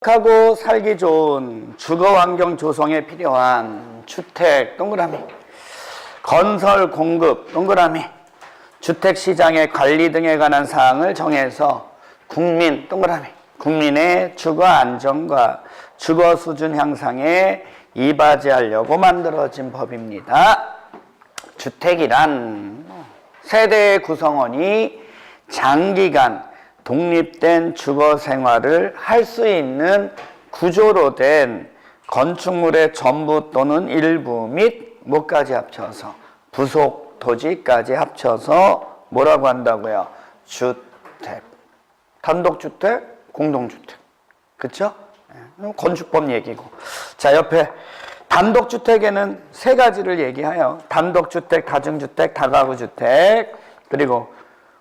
하고 살기 좋은 주거환경 조성에 필요한 주택 동그라미, 건설 공급 동그라미, 주택시장의 관리 등에 관한 사항을 정해서 국민 동그라미, 국민의 주거 안정과 주거 수준 향상에 이바지하려고 만들어진 법입니다. 주택이란 세대의 구성원이 장기간 독립된 주거 생활을 할 수 있는 구조로 된 건축물의 전부 또는 일부 및 뭐까지 합쳐서 부속 토지까지 합쳐서 뭐라고 한다고요? 주택. 단독주택, 공동주택. 그쵸? 건축법 얘기고. 자, 옆에 단독주택에는 세 가지를 얘기해요. 단독주택, 다중주택, 다가구주택. 그리고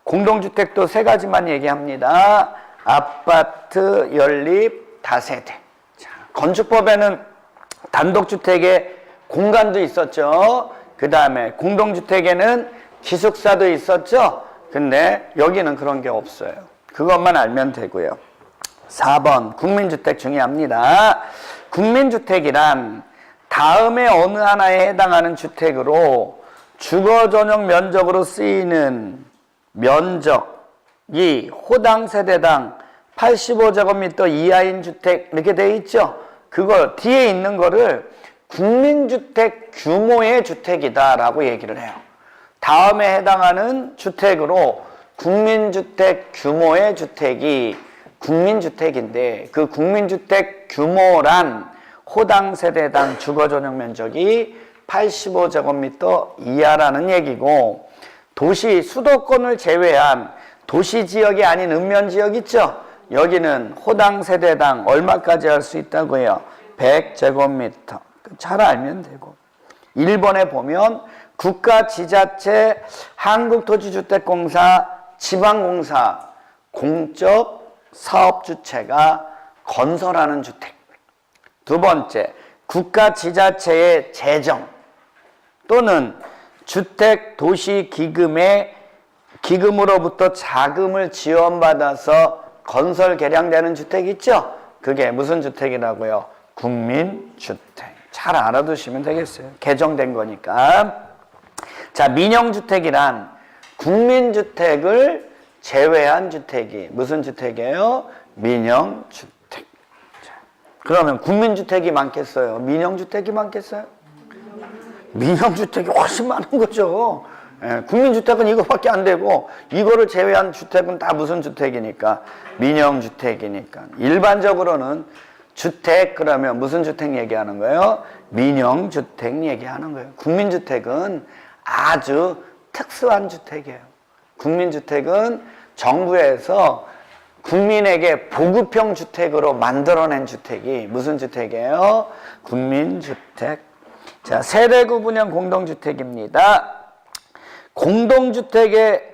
공동주택도 세 가지만 얘기합니다. 아파트, 연립, 다세대. 자, 건축법에는 단독주택에 공간도 있었죠. 그 다음에 공동주택에는 기숙사도 있었죠. 근데 여기는 그런 게 없어요. 그것만 알면 되고요. 4번 국민주택 중요합니다. 국민주택이란 다음에 어느 하나에 해당하는 주택으로 주거 전용 면적으로 쓰이는 면적이 호당 세대당 85제곱미터 이하인 주택 이렇게 돼 있죠. 그거 뒤에 있는 거를 국민주택 규모의 주택이다라고 얘기를 해요. 다음에 해당하는 주택으로 국민주택 규모의 주택이 국민주택인데 그 국민주택 규모란 호당 세대당 주거 전용 면적이 85제곱미터 이하라는 얘기고 도시 수도권을 제외한 도시지역이 아닌 읍면지역 있죠? 여기는 호당 세대당 얼마까지 할 수 있다고요? 100제곱미터. 잘 알면 되고. 1번에 보면 국가, 지자체, 한국토지주택공사, 지방공사, 공적 사업주체가 건설하는 주택. 두 번째, 국가, 지자체의 재정 또는 기금으로부터 자금을 지원받아서 건설 개량되는 주택 있죠? 그게 무슨 주택이라고요? 국민주택. 잘 알아두시면 되겠어요. 개정된 거니까. 자, 민영주택이란 국민주택을 제외한 주택이 무슨 주택이에요? 민영주택. 자, 그러면 국민주택이 많겠어요? 민영주택이 많겠어요? 민영주택이 훨씬 많은 거죠. 예, 국민주택은 이거밖에 안 되고 이거를 제외한 주택은 다 무슨 주택이니까? 민영주택이니까. 일반적으로는 주택 그러면 무슨 주택 얘기하는 거예요? 민영주택 얘기하는 거예요. 국민주택은 아주 특수한 주택이에요. 국민주택은 정부에서 국민에게 보급형 주택으로 만들어낸 주택이 무슨 주택이에요? 국민주택. 자, 세대 구분형 공동주택입니다. 공동주택의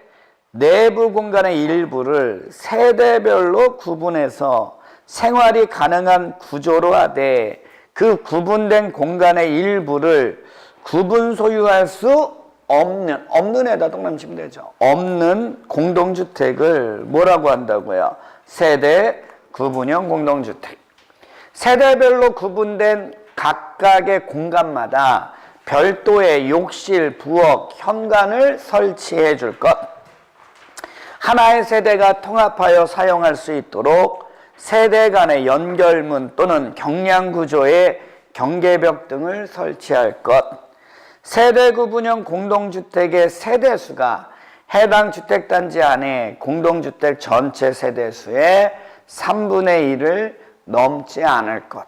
내부 공간의 일부를 세대별로 구분해서 생활이 가능한 구조로 하되 그 구분된 공간의 일부를 구분 소유할 수 없는 에다 동그라미 치면 되죠. 없는 공동주택을 뭐라고 한다고요? 세대 구분형 공동주택. 세대별로 구분된 각각의 공간마다 별도의 욕실, 부엌, 현관을 설치해 줄 것. 하나의 세대가 통합하여 사용할 수 있도록 세대 간의 연결문 또는 경량구조의 경계벽 등을 설치할 것. 세대 구분형 공동주택의 세대수가 해당 주택단지 안에 공동주택 전체 세대수의 3분의 1을 넘지 않을 것.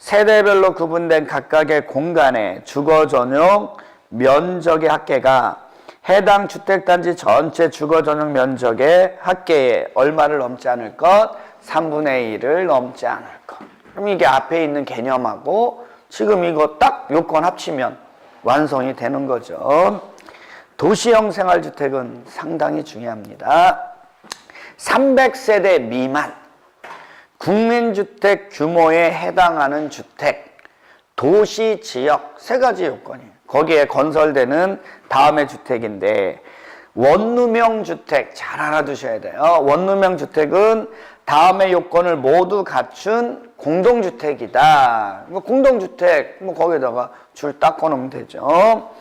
세대별로 구분된 각각의 공간의 주거 전용 면적의 합계가 해당 주택단지 전체 주거 전용 면적의 합계에 얼마를 넘지 않을 것? 3분의 1을 넘지 않을 것. 그럼 이게 앞에 있는 개념하고 지금 이거 딱 요건 합치면 완성이 되는 거죠. 도시형 생활주택은 상당히 중요합니다. 300세대 미만 국민주택 규모에 해당하는 주택, 도시, 지역 세 가지 요건이에요. 거기에 건설되는 다음의 주택인데 원룸형 주택 잘 알아두셔야 돼요. 원룸형 주택은 다음의 요건을 모두 갖춘 공동주택이다. 공동주택, 거기다가 줄 딱 꺼놓으면 되죠.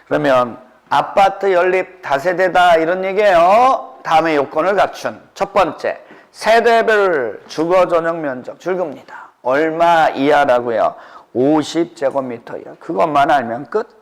그러면 아파트 연립 다세대다 이런 얘기예요. 다음의 요건을 갖춘 첫 번째, 세대별 주거 전용 면적 줄겁니다. 얼마 이하라고요? 50제곱미터 이하. 그것만 알면 끝.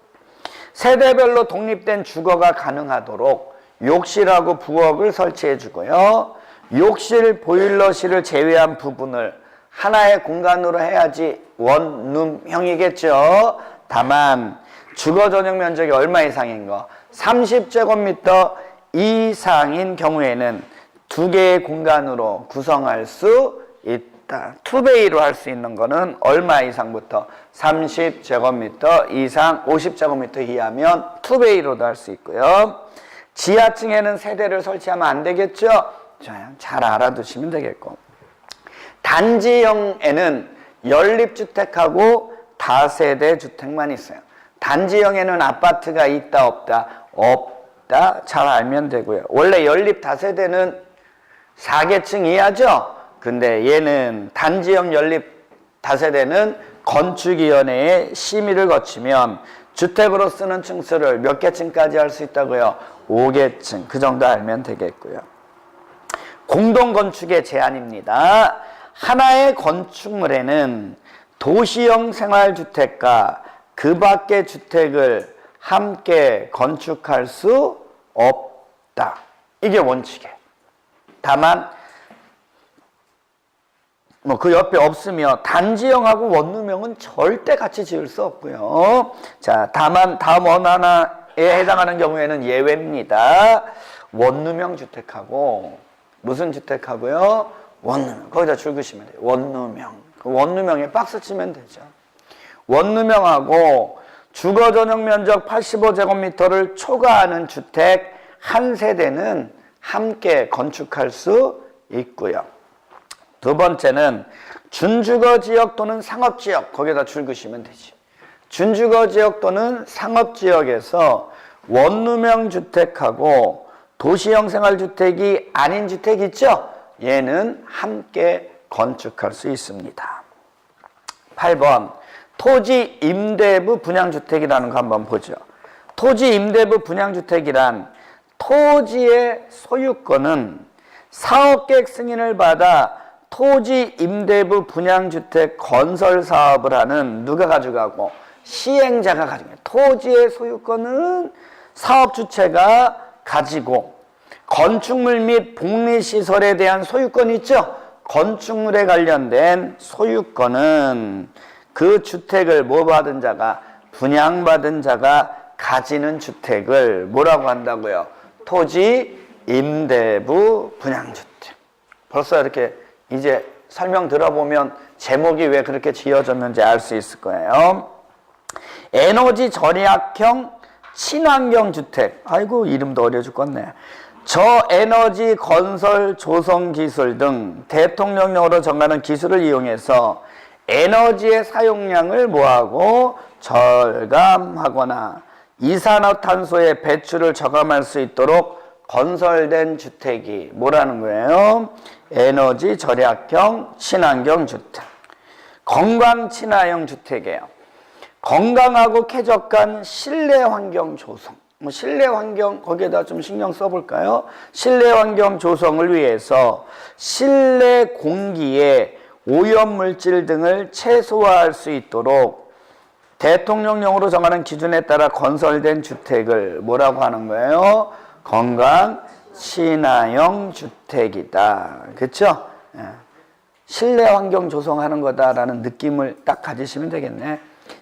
세대별로 독립된 주거가 가능하도록 욕실하고 부엌을 설치해 주고요. 욕실, 보일러실을 제외한 부분을 하나의 공간으로 해야지 원룸형이겠죠. 다만 주거 전용 면적이 얼마 이상인 거? 30제곱미터 이상인 경우에는 두 개의 공간으로 구성할 수 있다. 투베이로 할 수 있는 거는 얼마 이상부터? 30제곱미터 이상, 50제곱미터 이하면 투베이로도 할 수 있고요. 지하층에는 세대를 설치하면 안 되겠죠? 잘 알아두시면 되겠고. 단지형에는 연립주택하고 다세대 주택만 있어요. 단지형에는 아파트가 있다 없다? 없다. 잘 알면 되고요. 원래 연립 다세대는 4계층 이하죠? 근데 얘는 단지형 연립 다세대는 건축위원회의 심의를 거치면 주택으로 쓰는 층수를 몇 개층까지 할 수 있다고요? 5계층. 그 정도 알면 되겠고요. 공동건축의 제한입니다. 하나의 건축물에는 도시형 생활주택과 그 밖의 주택을 함께 건축할 수 없다. 이게 원칙이에요. 다만 그 옆에 없으며 단지형하고 원룸형은 절대 같이 지을 수 없고요. 자, 다만 다음 어느 하나에 해당하는 경우에는 예외입니다. 원룸형 주택하고 무슨 주택하고요? 원룸형. 거기다 줄 그시면 돼요. 원룸형. 그 원룸형에 박스 치면 되죠. 원룸형하고 주거 전용 면적 85제곱미터를 초과하는 주택 한 세대는 함께 건축할 수 있고요. 두 번째는 준주거지역 또는 상업지역, 거기다 줄 그시면 되지. 준주거지역 또는 상업지역에서 원룸형 주택하고 도시형 생활주택이 아닌 주택 있죠? 얘는 함께 건축할 수 있습니다. 8번 토지 임대부 분양주택이라는 거 한번 보죠. 토지 임대부 분양주택이란 토지의 소유권은 사업계획 승인을 받아 토지 임대부 분양주택 건설 사업을 하는 누가 가져가고? 시행자가 가지고. 토지의 소유권은 사업 주체가 가지고 건축물 및 복리시설에 대한 소유권 있죠? 건축물에 관련된 소유권은 그 주택을 뭐 받은 자가? 분양받은 자가 가지는 주택을 뭐라고 한다고요? 토지 임대부 분양주택. 벌써 이렇게 이제 설명 들어보면 제목이 왜 그렇게 지어졌는지 알 수 있을 거예요. 에너지 절약형 친환경 주택. 아이고 이름도 어려 죽겠네. 저에너지 건설 조성 기술 등 대통령령으로 정하는 기술을 이용해서 에너지의 사용량을 뭐하고 절감하거나 이산화탄소의 배출을 저감할 수 있도록 건설된 주택이 뭐라는 거예요? 에너지 절약형 친환경 주택. 건강 친화형 주택이에요. 건강하고 쾌적한 실내 환경 조성. 실내 환경 거기에다 좀 신경 써볼까요? 실내 환경 조성을 위해서 실내 공기에 오염물질 등을 최소화할 수 있도록 대통령령으로 정하는 기준에 따라 건설된 주택을 뭐라고 하는 거예요? 건강 친화형 주택이다. 그렇죠? 실내 환경 조성하는 거다라는 느낌을 딱 가지시면 되겠네.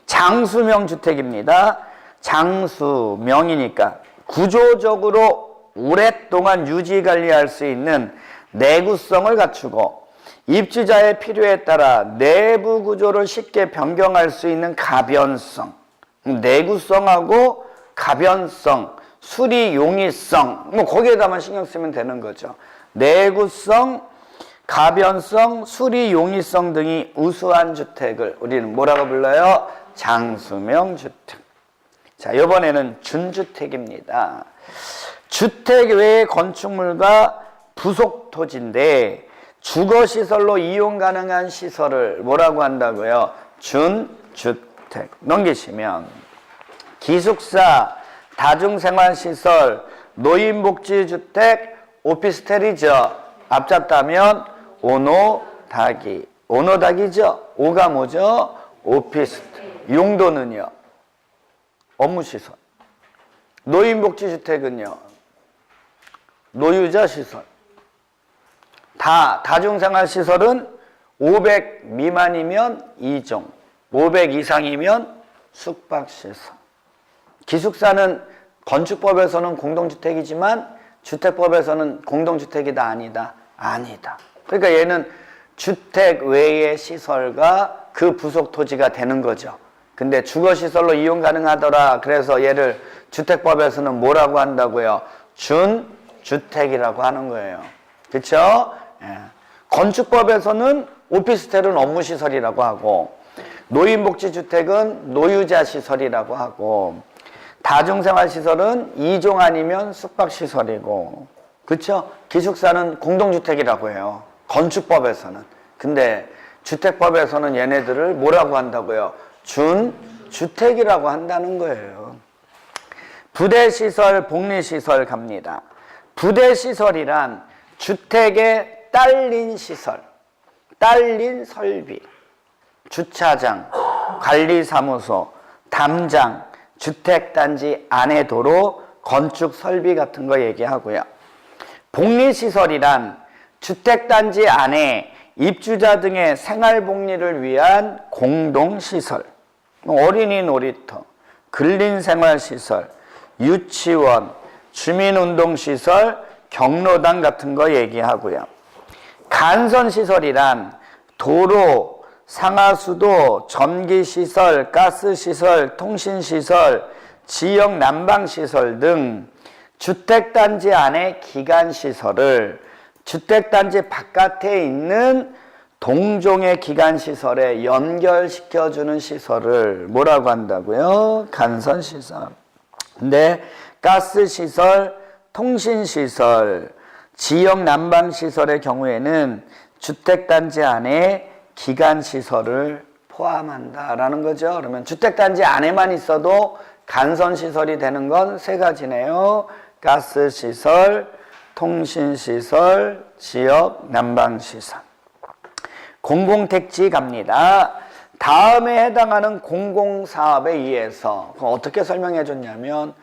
장수명 주택입니다. 장수명이니까 구조적으로 오랫동안 유지 관리할 수 있는 내구성을 갖추고 입주자의 필요에 따라 내부 구조를 쉽게 변경할 수 있는 가변성. 내구성하고 가변성, 수리 용이성, 거기에다만 신경 쓰면 되는 거죠. 내구성, 가변성, 수리 용이성 등이 우수한 주택을 우리는 뭐라고 불러요? 장수명 주택. 자, 이번에는 준주택입니다. 주택 외의 건축물과 부속 토지인데 주거시설로 이용 가능한 시설을 뭐라고 한다고요? 준주택. 넘기시면 기숙사, 다중생활시설, 노인복지주택, 오피스텔이죠. 앞잡다면 오노다기. 오노다기죠. 오가 뭐죠? 오피스텔. 용도는요? 업무시설. 노인복지주택은요? 노유자시설. 다중생활시설은 500 미만이면 2종, 500 이상이면 숙박시설. 기숙사는 건축법에서는 공동주택이지만 주택법에서는 공동주택이다 아니다? 아니다. 그러니까 얘는 주택 외의 시설과 그 부속 토지가 되는 거죠. 근데 주거시설로 이용 가능하더라. 그래서 얘를 주택법에서는 뭐라고 한다고요? 준주택이라고 하는 거예요. 그렇죠? 예. 건축법에서는 오피스텔은 업무시설이라고 하고 노인복지주택은 노유자시설이라고 하고 다중생활시설은 2종 아니면 숙박시설이고 그렇죠? 기숙사는 공동주택이라고 해요. 건축법에서는. 근데 주택법에서는 얘네들을 뭐라고 한다고요? 준주택이라고 한다는 거예요. 부대시설, 복리시설 갑니다. 부대시설이란 주택의 딸린 시설, 딸린 설비, 주차장, 관리사무소, 담장, 주택단지 안에 도로, 건축 설비 같은 거 얘기하고요. 복리시설이란 주택단지 안에 입주자 등의 생활복리를 위한 공동시설, 어린이 놀이터, 근린생활시설, 유치원, 주민운동시설, 경로당 같은 거 얘기하고요. 간선시설이란 도로, 상하수도, 전기시설, 가스시설, 통신시설, 지역 난방시설 등 주택단지 안의 기간시설을 주택단지 바깥에 있는 동종의 기간시설에 연결시켜주는 시설을 뭐라고 한다고요? 간선시설. 근데 가스시설, 통신시설, 지역 난방시설의 경우에는 주택단지 안에 기간시설을 포함한다라는 거죠. 그러면 주택단지 안에만 있어도 간선시설이 되는 건 세 가지네요. 가스시설, 통신시설, 지역 난방시설. 공공택지 갑니다. 다음에 해당하는 공공사업에 의해서 어떻게 설명해 줬냐면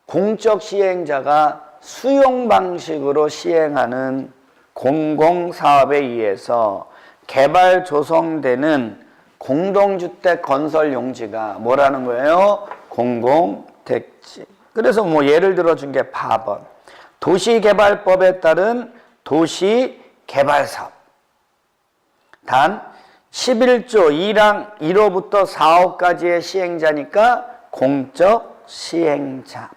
공적 시행자가 수용 방식으로 시행하는 공공사업에 의해서 개발 조성되는 공동주택 건설 용지가 뭐라는 거예요? 공공택지. 그래서 뭐 예를 들어 준 게 4번. 도시개발법에 따른 도시개발사업. 단 11조 1항 1호부터 4호까지의 시행자니까 공적 시행자.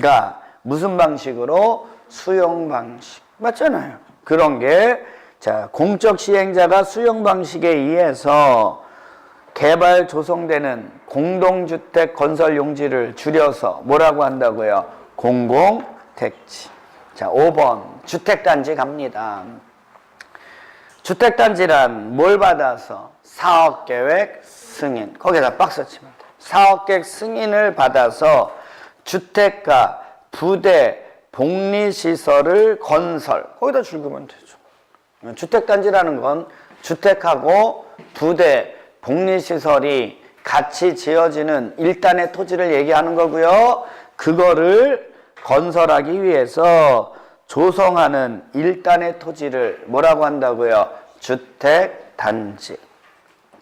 가 무슨 방식으로? 수용 방식. 맞잖아요. 그런 게 자, 공적 시행자가 수용 방식에 의해서 개발 조성되는 공동주택 건설 용지를 줄여서 뭐라고 한다고요? 공공택지. 자, 5번 주택단지 갑니다. 주택단지란 뭘 받아서? 사업계획 승인. 거기다 박스 치면 돼. 사업계획 승인을 받아서 주택가, 부대, 복리시설을 건설. 거기다 줄이면 되죠. 주택단지라는 건 주택하고 부대, 복리시설이 같이 지어지는 일단의 토지를 얘기하는 거고요. 그거를 건설하기 위해서 조성하는 일단의 토지를 뭐라고 한다고요? 주택단지.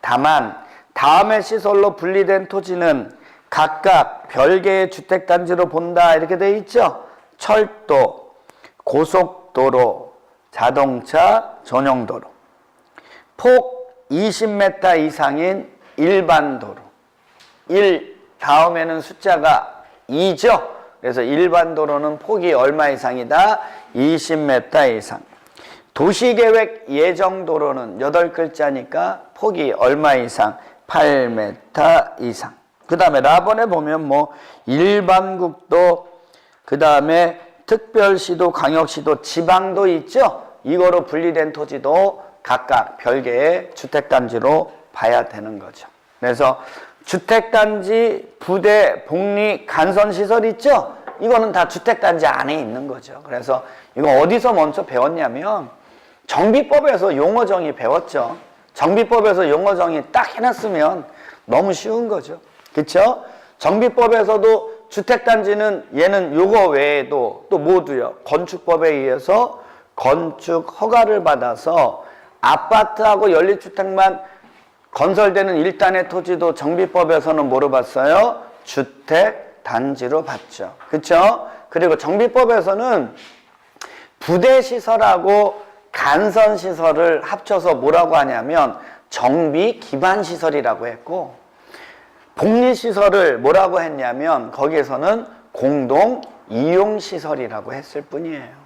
다만 다음의 시설로 분리된 토지는 각각 별개의 주택단지로 본다 이렇게 돼 있죠. 철도, 고속도로, 자동차 전용도로, 폭 20m 이상인 일반 도로. 1 다음에는 숫자가 2죠. 그래서 일반 도로는 폭이 얼마 이상이다? 20m 이상. 도시계획 예정도로는 8글자니까 폭이 얼마 이상? 8m 이상. 그 다음에 라번에 보면 뭐 일반국도, 그 다음에 특별시도, 광역시도, 지방도 있죠. 이거로 분리된 토지도 각각 별개의 주택단지로 봐야 되는 거죠. 그래서 주택단지, 부대, 복리, 간선시설 있죠? 이거는 다 주택단지 안에 있는 거죠. 그래서 이거 어디서 먼저 배웠냐면 정비법에서 용어정의 배웠죠. 정비법에서 용어정의 딱 해놨으면 너무 쉬운 거죠. 그렇죠? 정비법에서도 주택단지는 얘는 요거 외에도 또 모두요. 건축법에 의해서 건축 허가를 받아서 아파트하고 연립주택만 건설되는 일단의 토지도 정비법에서는 뭐로 봤어요? 주택단지로 봤죠. 그렇죠? 그리고 정비법에서는 부대시설하고 간선시설을 합쳐서 뭐라고 하냐면 정비기반시설이라고 했고, 복리시설을 뭐라고 했냐면 거기에서는 공동이용시설이라고 했을 뿐이에요.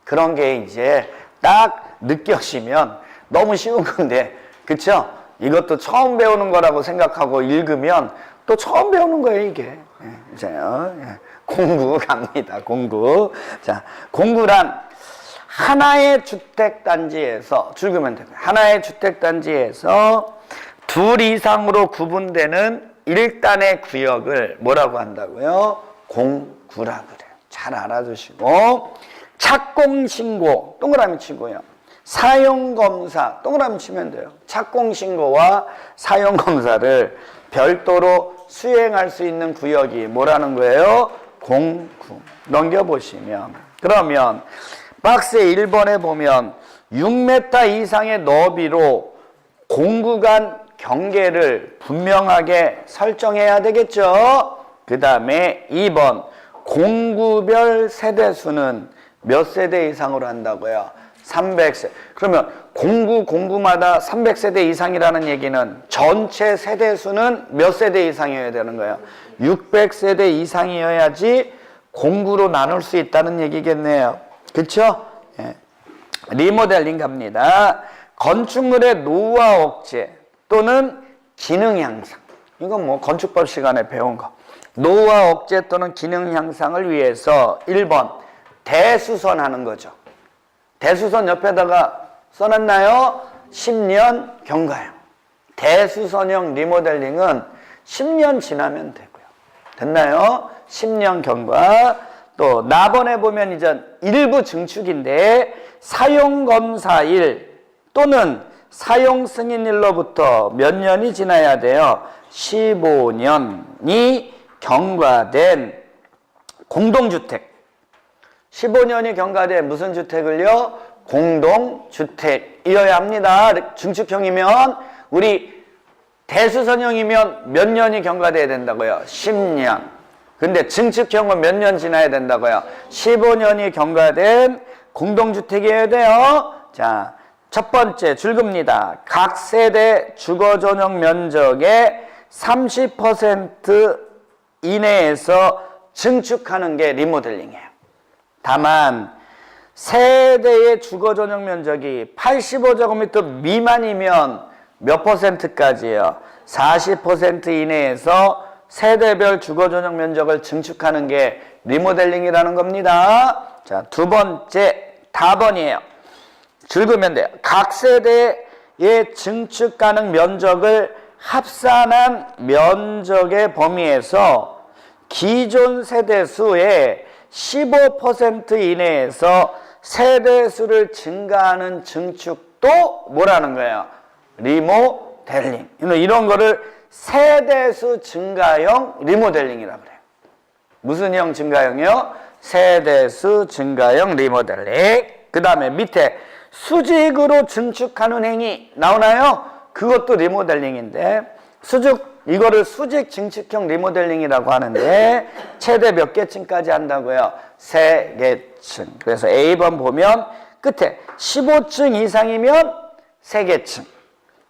그런 게 이제 딱 느껴지면 너무 쉬운 건데, 그쵸? 이것도 처음 배우는 거라고 생각하고 읽으면 또 처음 배우는 거예요, 이게. 자, 공구 갑니다, 공구. 자, 공구란 하나의 주택단지에서, 줄그면 되고요. 하나의 주택단지에서 둘 이상으로 구분되는 일단의 구역을 뭐라고 한다고요? 공구라고 그래요. 잘 알아두시고, 착공신고 동그라미 치고요. 사용검사 동그라미 치면 돼요. 착공신고와 사용검사를 별도로 수행할 수 있는 구역이 뭐라는 거예요? 공구. 넘겨보시면, 그러면 박스 1번에 보면 6m 이상의 너비로 공구간 경계를 분명하게 설정해야 되겠죠. 그 다음에 2번 공구별 세대수는 몇 세대 이상으로 한다고요? 300세대. 그러면 공구마다 300세대 이상이라는 얘기는 전체 세대수는 몇 세대 이상이어야 되는 거예요? 600세대 이상이어야지 공구로 나눌 수 있다는 얘기겠네요. 그렇죠? 예. 리모델링 갑니다. 건축물의 노후화 억제 또는 기능 향상. 이건 뭐 건축법 시간에 배운 거. 노후화 억제 또는 기능 향상을 위해서 1번 대수선하는 거죠. 대수선 옆에다가 써놨나요? 10년 경과형. 대수선형 리모델링은 10년 지나면 되고요. 됐나요? 10년 경과. 또 나번에 보면 이제 일부 증축인데 사용검사일 또는 사용승인일로부터 몇 년이 지나야 돼요? 15년이 경과된 공동주택. 15년이 경과된 무슨 주택을요? 공동주택이어야 합니다. 증축형이면, 우리 대수선형이면 몇 년이 경과돼야 된다고요? 10년. 근데 증축형은 몇 년 지나야 된다고요? 15년이 경과된 공동주택이어야 돼요. 자, 첫 번째 줄급니다. 각 세대 주거전용 면적의 30% 이내에서 증축하는 게 리모델링이에요. 다만 세대의 주거전용 면적이 85제곱미터 미만이면 몇 퍼센트까지예요? 40% 이내에서 세대별 주거전용 면적을 증축하는 게 리모델링이라는 겁니다. 자, 두 번째 답번이에요. 줄그면 돼요. 각 세대의 증축 가능 면적을 합산한 면적의 범위에서 기존 세대수의 15% 이내에서 세대수를 증가하는 증축도 뭐라는 거예요? 리모델링. 이런 거를 세대수 증가형 리모델링이라고 그래요. 무슨 형 증가형이요? 세대수 증가형 리모델링. 그 다음에 밑에 수직으로 증축하는 행위 나오나요? 그것도 리모델링인데, 이거를 수직 증축형 리모델링이라고 하는데 최대 몇 개층까지 한다고요? 3개층. 그래서 A번 보면 끝에 15층 이상이면 3개층,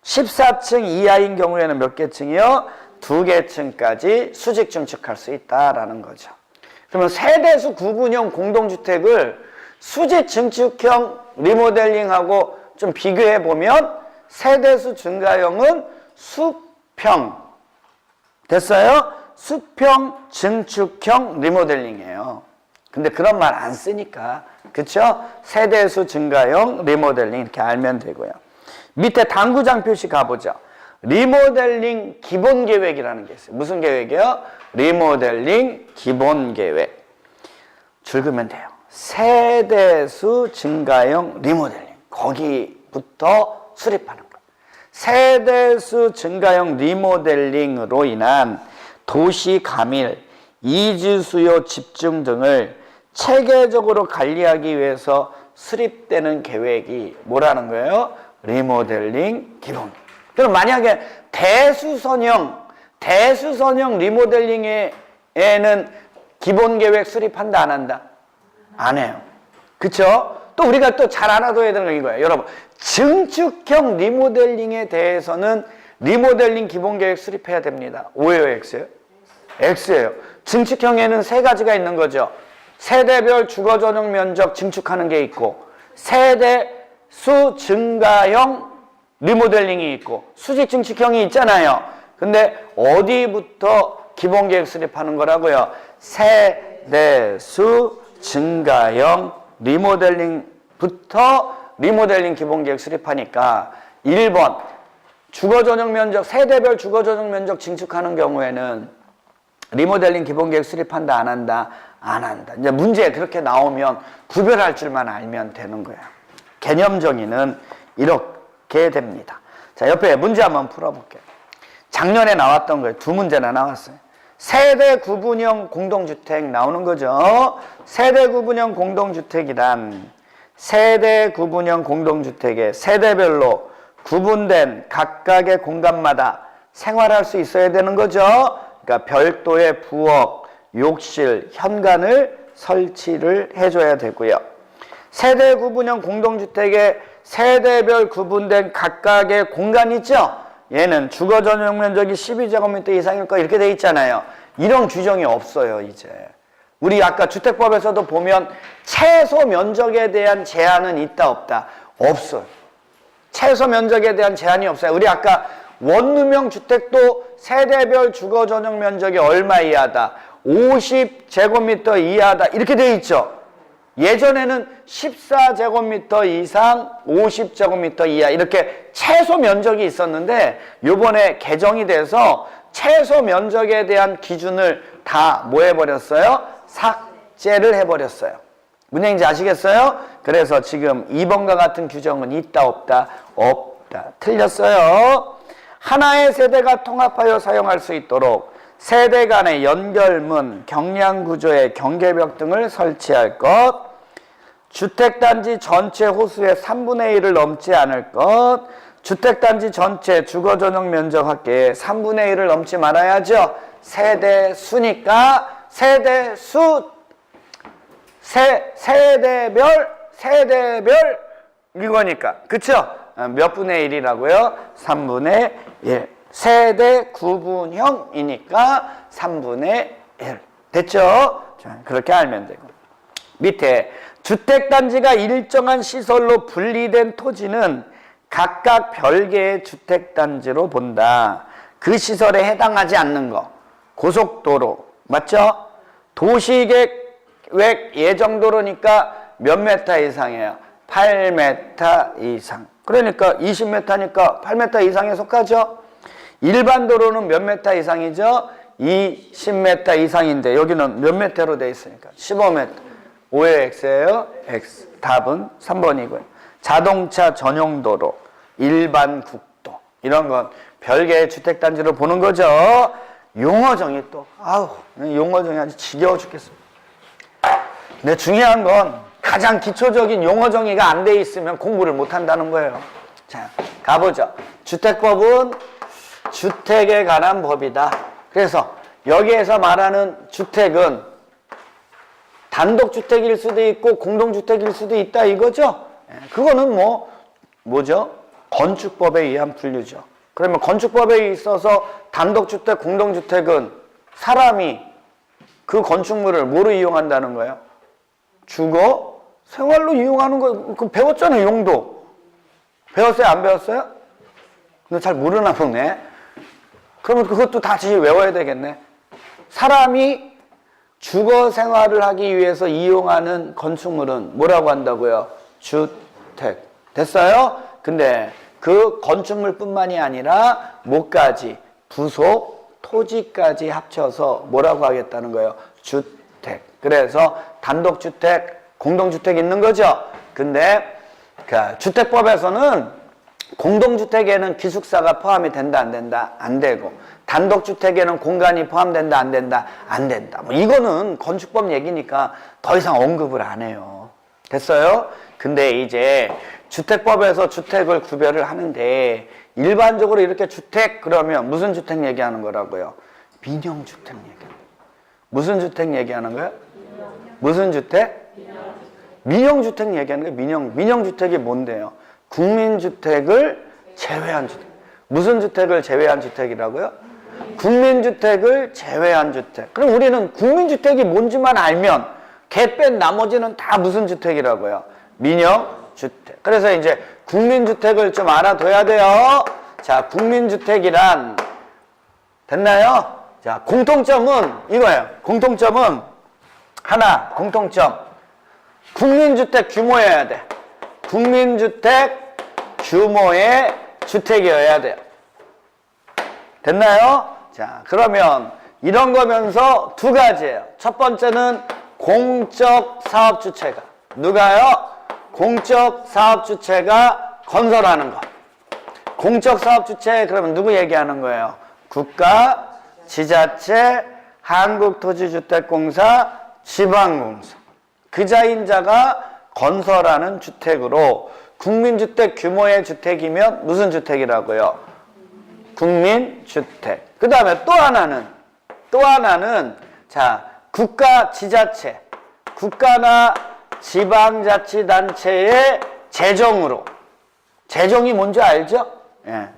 14층 이하인 경우에는 몇 개층이요? 2개층까지 수직 증축할 수 있다라는 거죠. 그러면 세대수 구분형 공동주택을 수직 증축형 리모델링하고 좀 비교해 보면 세대수 증가형은 수평. 됐어요? 수평 증축형 리모델링이에요. 근데 그런 말 안 쓰니까. 그쵸? 세대수 증가형 리모델링 이렇게 알면 되고요. 밑에 당구장 표시 가보죠. 리모델링 기본 계획이라는 게 있어요. 무슨 계획이요? 리모델링 기본 계획. 줄그면 돼요. 세대수 증가형 리모델링. 거기부터 수립하는 거예요. 세대수 증가형 리모델링으로 인한 도시 가밀, 이주 수요 집중 등을 체계적으로 관리하기 위해서 수립되는 계획이 뭐라는 거예요? 리모델링 기본. 그럼 만약에 대수선형 리모델링에는 기본 계획 수립한다 안 한다? 안 해요. 그쵸? 또 우리가 또 잘 알아둬야 되는 게 이거예요. 여러분, 증축형 리모델링에 대해서는 리모델링 기본 계획 수립해야 됩니다. O예요, X예요? X예요. 증축형에는 세 가지가 있는 거죠. 세대별 주거 전용 면적 증축하는 게 있고, 세대 수 증가형 리모델링이 있고, 수직 증축형이 있잖아요. 근데 어디부터 기본 계획 수립하는 거라고요? 세대수 증가형 리모델링부터 리모델링 기본 계획 수립하니까 1번 주거 전용 면적, 세대별 주거 전용 면적 증축하는 경우에는 리모델링 기본 계획 수립한다 안 한다? 안 한다. 이제 문제에 그렇게 나오면 구별할 줄만 알면 되는 거야. 개념 정의는 이렇게 됩니다. 자, 옆에 문제 한번 풀어볼게요. 작년에 나왔던 거예요. 두 문제나 나왔어요. 세대 구분형 공동주택 나오는 거죠. 세대 구분형 공동주택이란 세대 구분형 공동주택에 세대별로 구분된 각각의 공간마다 생활할 수 있어야 되는 거죠. 그러니까 별도의 부엌, 욕실, 현관을 설치를 해줘야 되고요. 세대 구분형 공동주택에 세대별 구분된 각각의 공간 있죠? 얘는 주거 전용 면적이 12제곱미터 이상일 거 이렇게 돼 있잖아요. 이런 규정이 없어요, 이제. 우리 아까 주택법에서도 보면 최소 면적에 대한 제한은 있다 없다? 없어요. 최소 면적에 대한 제한이 없어요. 우리 아까 원룸형 주택도 세대별 주거 전용 면적이 얼마 이하다? 50제곱미터 이하다. 이렇게 돼 있죠. 예전에는 14제곱미터 이상 50제곱미터 이하 이렇게 최소 면적이 있었는데 요번에 개정이 돼서 최소 면적에 대한 기준을 다 뭐 해버렸어요? 삭제를 해버렸어요. 무슨 얘기인지 아시겠어요? 그래서 지금 2번과 같은 규정은 있다 없다? 없다. 틀렸어요. 하나의 세대가 통합하여 사용할 수 있도록 세대 간의 연결문, 경량구조의 경계벽 등을 설치할 것, 주택단지 전체 호수의 3분의 1을 넘지 않을 것, 주택단지 전체 주거전용 면적 합계의 3분의 1을 넘지 말아야죠. 세대수니까 세대수, 세대별 이거니까. 그쵸? 몇 분의 1이라고요? 3분의 1. 세대 구분형이니까 3분의 1. 됐죠? 자, 그렇게 알면 되고. 밑에 주택단지가 일정한 시설로 분리된 토지는 각각 별개의 주택단지로 본다. 그 시설에 해당하지 않는 거. 고속도로. 맞죠? 도시계획 예정도로니까 몇 메타 이상이에요? 8m 이상. 그러니까 20m니까 8m 이상에 속하죠? 일반 도로는 몇 메타 이상이죠? 20m 이상인데 여기는 몇 메타로 되어 있으니까 15m. O의 X예요? X. 답은 3번이고요. 자동차 전용 도로, 일반 국도 이런 건 별개의 주택단지로 보는 거죠. 용어 정의 또 용어 정의 아주 지겨워 죽겠어. 근데 중요한 건 가장 기초적인 용어 정의가 안 돼 있으면 공부를 못 한다는 거예요. 자, 가보죠. 주택법은 주택에 관한 법이다. 그래서 여기에서 말하는 주택은 단독주택일 수도 있고 공동주택일 수도 있다 이거죠. 그거는 뭐죠? 건축법에 의한 분류죠. 그러면 건축법에 있어서 단독주택, 공동주택은 사람이 그 건축물을 뭐로 이용한다는 거예요? 주거, 생활로 이용하는 거, 그 배웠잖아요, 용도. 배웠어요, 안 배웠어요? 근데 잘 모르나 보네. 그러면 그것도 다시 외워야 되겠네. 사람이 주거 생활을 하기 위해서 이용하는 건축물은 뭐라고 한다고요? 주택. 됐어요? 근데 그 건축물뿐만이 아니라 뭐까지? 부속, 토지까지 합쳐서 뭐라고 하겠다는 거예요? 주택. 그래서 단독주택, 공동주택 있는 거죠? 근데 그 주택법에서는 공동주택에는 기숙사가 포함이 된다, 안 된다? 안 되고, 단독주택에는 공간이 포함된다, 안 된다? 안 된다. 뭐 이거는 건축법 얘기니까 더 이상 언급을 안 해요. 됐어요? 근데 이제 주택법에서 주택을 구별을 하는데 일반적으로 이렇게 주택 그러면 무슨 주택 얘기하는 거라고요? 민영주택 얘기하는 거예요. 무슨 주택 얘기하는 거예요? 무슨 주택? 민영주택 얘기하는 거예요. 민영주택이 뭔데요? 국민주택을 제외한 주택. 무슨 주택을 제외한 주택이라고요? 국민주택을 제외한 주택. 그럼 우리는 국민주택이 뭔지만 알면 걔 뺀 나머지는 다 무슨 주택이라고요? 민영주택. 그래서 이제 국민주택을 좀 알아둬야 돼요. 자, 국민주택이란 됐나요? 자, 공통점은 이거예요. 공통점은 하나, 공통점. 국민주택 규모여야 돼. 국민주택 규모의 주택이어야 돼요. 됐나요? 자, 그러면 이런 거면서 두 가지예요. 첫 번째는 공적 사업 주체가 누가요? 공적 사업 주체가 건설하는 거. 공적 사업 주체 그러면 누구 얘기하는 거예요? 국가, 지자체, 한국토지주택공사, 지방공사. 그자인 자가 건설하는 주택으로 국민주택 규모의 주택이면 무슨 주택이라고요? 국민주택. 그 다음에 또 하나는 자, 국가, 지자체, 국가나 지방자치단체의 재정으로. 재정이 뭔지 알죠? 예.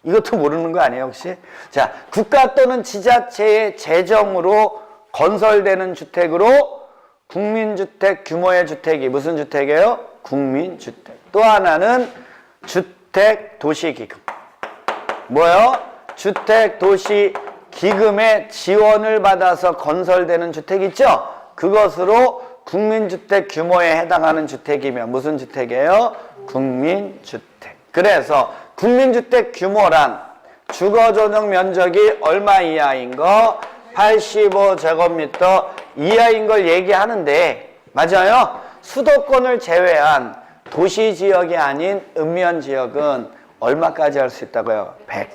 이것도 모르는 거 아니에요, 혹시? 자, 국가 또는 지자체의 재정으로 건설되는 주택으로 국민주택 규모의 주택이 무슨 주택이에요? 국민주택. 또 하나는 주택도시기금. 뭐요? 주택도시기금의 지원을 받아서 건설되는 주택 있죠? 그것으로 국민주택 규모에 해당하는 주택이면 무슨 주택이에요? 국민주택. 그래서 국민주택 규모란 주거전용 면적이 얼마 이하인 거? 85제곱미터 이하인 걸 얘기하는데 맞아요? 수도권을 제외한 도시지역이 아닌 읍면지역은 얼마까지 할 수 있다고요? 100.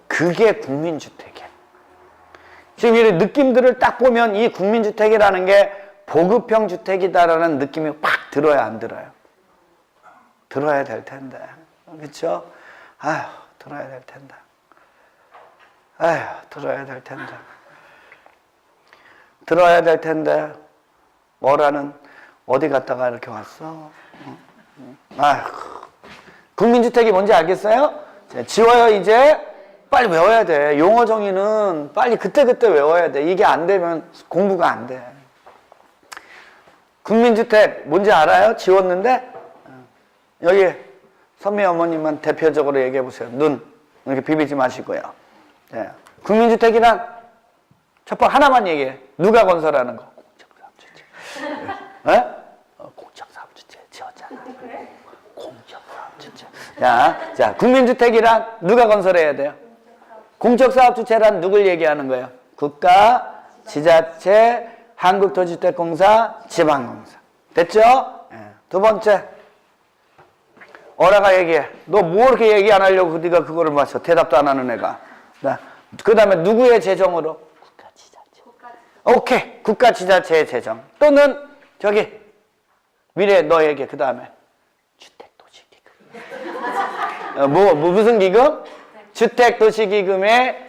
그게 국민주택이에요. 지금 이런 느낌들을 딱 보면 이 국민주택이라는 게 보급형 주택이다라는 느낌이 확 들어요, 안 들어요? 들어야 될 텐데. 그렇죠? 아휴, 들어야 될 텐데. 아휴, 들어야 될 텐데. 들어야 될 텐데. 뭐라는 어디 갔다가 이렇게 왔어? 아휴. 국민주택이 뭔지 알겠어요? 지워요, 이제. 빨리 외워야 돼. 용어 정의는 빨리 그때그때 외워야 돼. 이게 안 되면 공부가 안 돼. 국민주택 뭔지 알아요? 지웠는데? 여기 선미 어머님만 대표적으로 얘기해 보세요. 눈 이렇게 비비지 마시고요. 네. 국민주택이란 첫 번째 하나만 얘기해. 누가 건설하는 거? 공적사업주체. 네? 공적사업주체 지웠잖아. 공적사업주체. 자, 국민주택이란 누가 건설해야 돼요? 공적사업주체란 누굴 얘기하는 거예요? 국가, 지자체, 한국토지주택공사, 지방공사. 됐죠? 네. 두 번째. 어라가 얘기해. 너 뭐 이렇게 얘기 안 하려고 네가 그거를 맞춰. 대답도 안 하는 애가. 그 다음에 누구의 재정으로? 국가, 지자체. 오케이. 국가, 지자체의 재정. 또는 저기 미래 너 얘기해. 그 다음에 주택도시기금. 무슨 기금? 주택도시기금의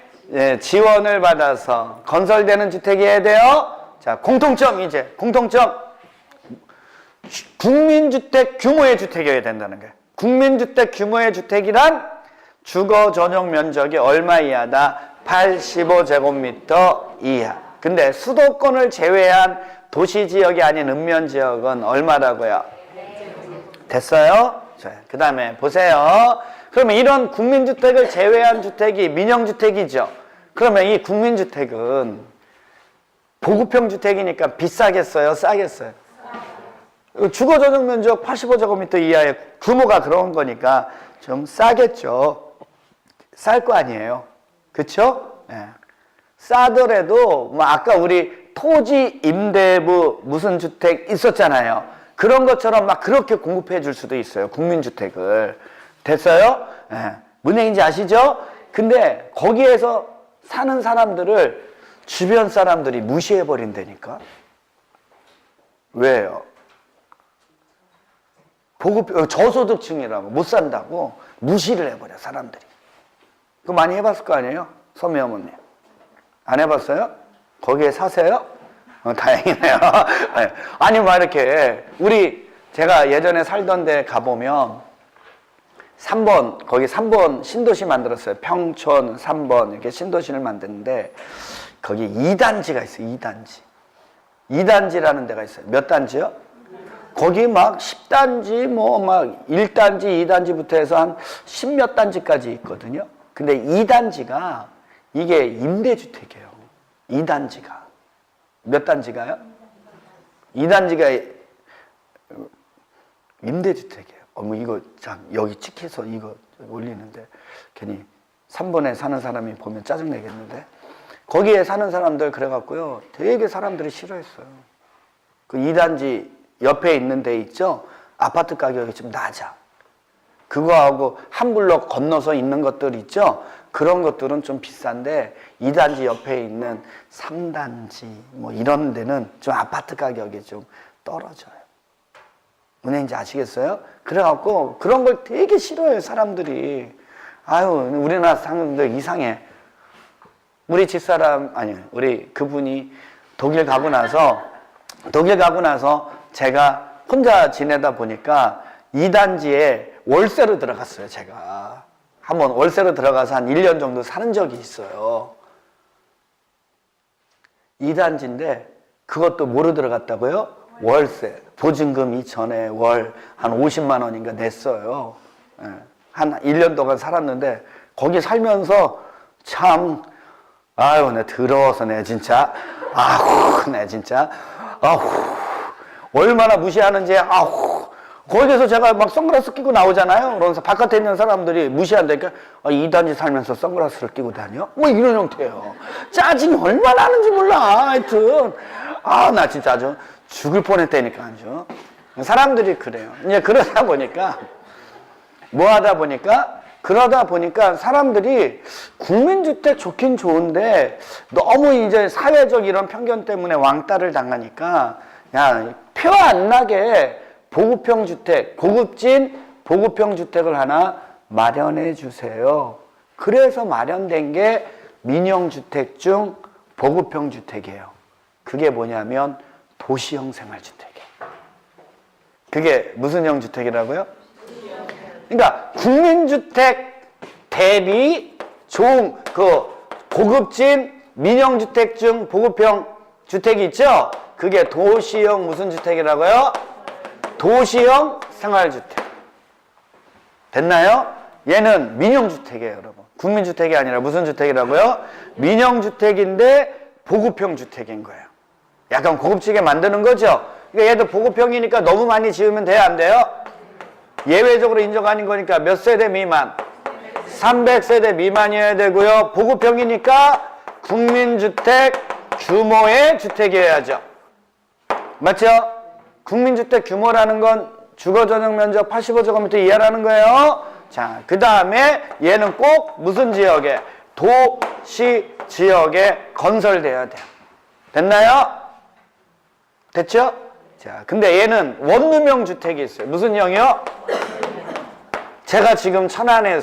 지원을 받아서 건설되는 주택이어야 돼요. 자, 공통점 이제. 공통점. 국민주택 규모의 주택이어야 된다는 거예요. 국민주택 규모의 주택이란 주거 전용 면적이 얼마 이하다? 85제곱미터 이하. 근데 수도권을 제외한 도시지역이 아닌 읍면지역은 얼마라고요? 됐어요? 그 다음에 보세요. 그러면 이런 국민주택을 제외한 주택이 민영주택이죠. 그러면 이 국민주택은 보급형 주택이니까 비싸겠어요? 싸겠어요? 주거 전용 면적 85제곱미터 이하의 규모가 그런 거니까 좀 싸겠죠. 쌀 거 아니에요. 그쵸? 네. 싸더라도 뭐 아까 우리 토지 임대부 무슨 주택 있었잖아요. 그런 것처럼 막 그렇게 공급해 줄 수도 있어요. 국민주택을. 됐어요? 네. 뭔 얘기인지 아시죠? 근데 거기에서 사는 사람들을 주변 사람들이 무시해 버린다니까. 왜요? 저소득층이라고 못 산다고 무시를 해버려 사람들이. 그거 많이 해봤을 거 아니에요? 서미 어머님 안 해봤어요? 거기에 사세요? 다행이네요. 아니 막 이렇게 제가 예전에 살던 데 가보면 3번 거기 3번 신도시 만들었어요. 평촌 3번 이렇게 신도시를 만드는데 거기 2단지가 있어요. 2단지 2단지라는 데가 있어요. 몇 단지요? 거기 막 10단지 뭐 막 1단지 2단지부터 해서 한 10몇 단지까지 있거든요. 근데 2단지가 이게 임대주택이에요. 2단지가 몇 단지가요? 2단지가 임대주택이에요. 뭐 이거 참 여기 찍혀서 이거 올리는데 괜히 3번에 사는 사람이 보면 짜증내겠는데 거기에 사는 사람들 그래갖고요 되게 사람들이 싫어했어요. 그 2단지 옆에 있는 데 있죠? 아파트 가격이 좀 낮아. 그거하고 한 블록 건너서 있는 것들 있죠? 그런 것들은 좀 비싼데 2단지 옆에 있는 3단지 뭐 이런 데는 좀 아파트 가격이 좀 떨어져요. 은행인지 아시겠어요? 그래갖고 그런 걸 되게 싫어해요 사람들이. 아유 우리나라 사람들 이상해. 우리 집사람 아니 우리 그분이 독일 가고 나서 제가 혼자 지내다 보니까 2단지에 월세로 들어갔어요. 제가 한번 월세로 들어가서 한 1년 정도 사는 적이 있어요. 2단지인데 그것도 뭐로 들어갔다고요? 월세. 보증금 2천에 월 한 50만 원인가 냈어요. 한 1년 동안 살았는데 거기 살면서 참 아유 내 더러워서 내 진짜 얼마나 무시하는지 거기서 제가 막 선글라스 끼고 나오잖아요. 그러면서 바깥에 있는 사람들이 무시한다니까 2단지 살면서 선글라스를 끼고 다녀? 뭐 이런 형태예요. 짜증이 얼마나 나는지 몰라. 하여튼 나 진짜 아주 죽을 뻔했다니까 아주. 사람들이 그래요. 이제 그러다 보니까 사람들이 국민주택 좋긴 좋은데 너무 이제 사회적 이런 편견 때문에 왕따를 당하니까 야, 표 안 나게 보급형 주택, 고급진 보급형 주택을 하나 마련해 주세요. 그래서 마련된 게 민영주택 중 보급형 주택이에요. 그게 뭐냐면 도시형 생활주택이에요. 그게 무슨 형 주택이라고요? 그러니까 국민주택 대비 좋은 그 고급진 민영주택 중 보급형 주택이 있죠? 그게 도시형 무슨 주택이라고요? 도시형 생활주택. 됐나요? 얘는 민영주택이에요, 여러분. 국민주택이 아니라 무슨 주택이라고요? 민영주택인데 보급형 주택인 거예요. 약간 고급지게 만드는 거죠? 그러니까 얘도 보급형이니까 너무 많이 지으면 돼요, 안 돼요? 예외적으로 인정하는 거니까 몇 세대 미만? 300세대 미만이어야 되고요. 보급형이니까 국민주택 규모의 주택이어야죠. 맞죠? 국민주택 규모라는 건 주거전용 면적 85제곱미터 이하라는 거예요. 자, 그 다음에 얘는 꼭 무슨 지역에? 도시 지역에 건설돼야 돼요. 됐나요? 됐죠? 자, 근데 얘는 원룸형 주택이 있어요. 무슨 형이요? 제가 지금 천안에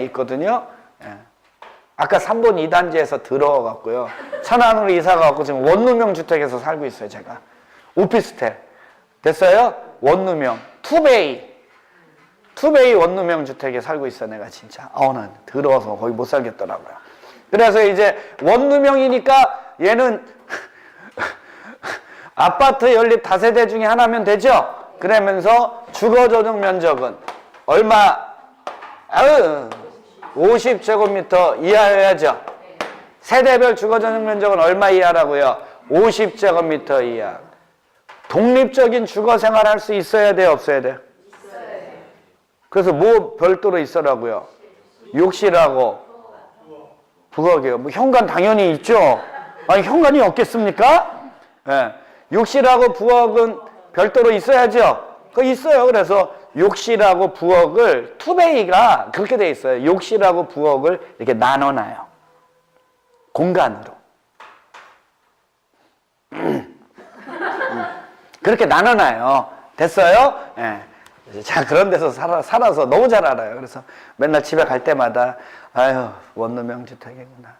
있거든요. 예. 아까 3번 2단지에서 들어와갖고요. 천안으로 이사가갖고 지금 원룸형 주택에서 살고 있어요, 제가. 오피스텔. 됐어요? 원룸형. 투베이 원룸형 주택에 살고 있어, 내가 진짜. 난 더러워서 거기 못 살겠더라고요. 그래서 이제 원룸형이니까 얘는 아파트 연립 다세대 중에 하나면 되죠? 그러면서 주거전용 면적은 얼마? 50제곱미터 이하여야죠. 세대별 주거 전용 면적은 얼마 이하라고요? 50제곱미터 이하. 독립적인 주거 생활할 수 있어야 돼요, 없어야 돼요? 있어요. 그래서 뭐 별도로 있어라고요? 욕실하고 부엌이요. 뭐 현관 당연히 있죠. 아니 현관이 없겠습니까? 예. 욕실하고 부엌은 별도로 있어야죠. 그거 있어요. 그래서 욕실하고 부엌을 투베이가 그렇게 돼 있어요. 욕실하고 부엌을 이렇게 나눠놔요. 공간으로. 그렇게 나눠놔요. 됐어요? 예. 자, 그런 데서 살아서 너무 잘 알아요. 그래서 맨날 집에 갈 때마다, 아유, 원룸형 주택이구나.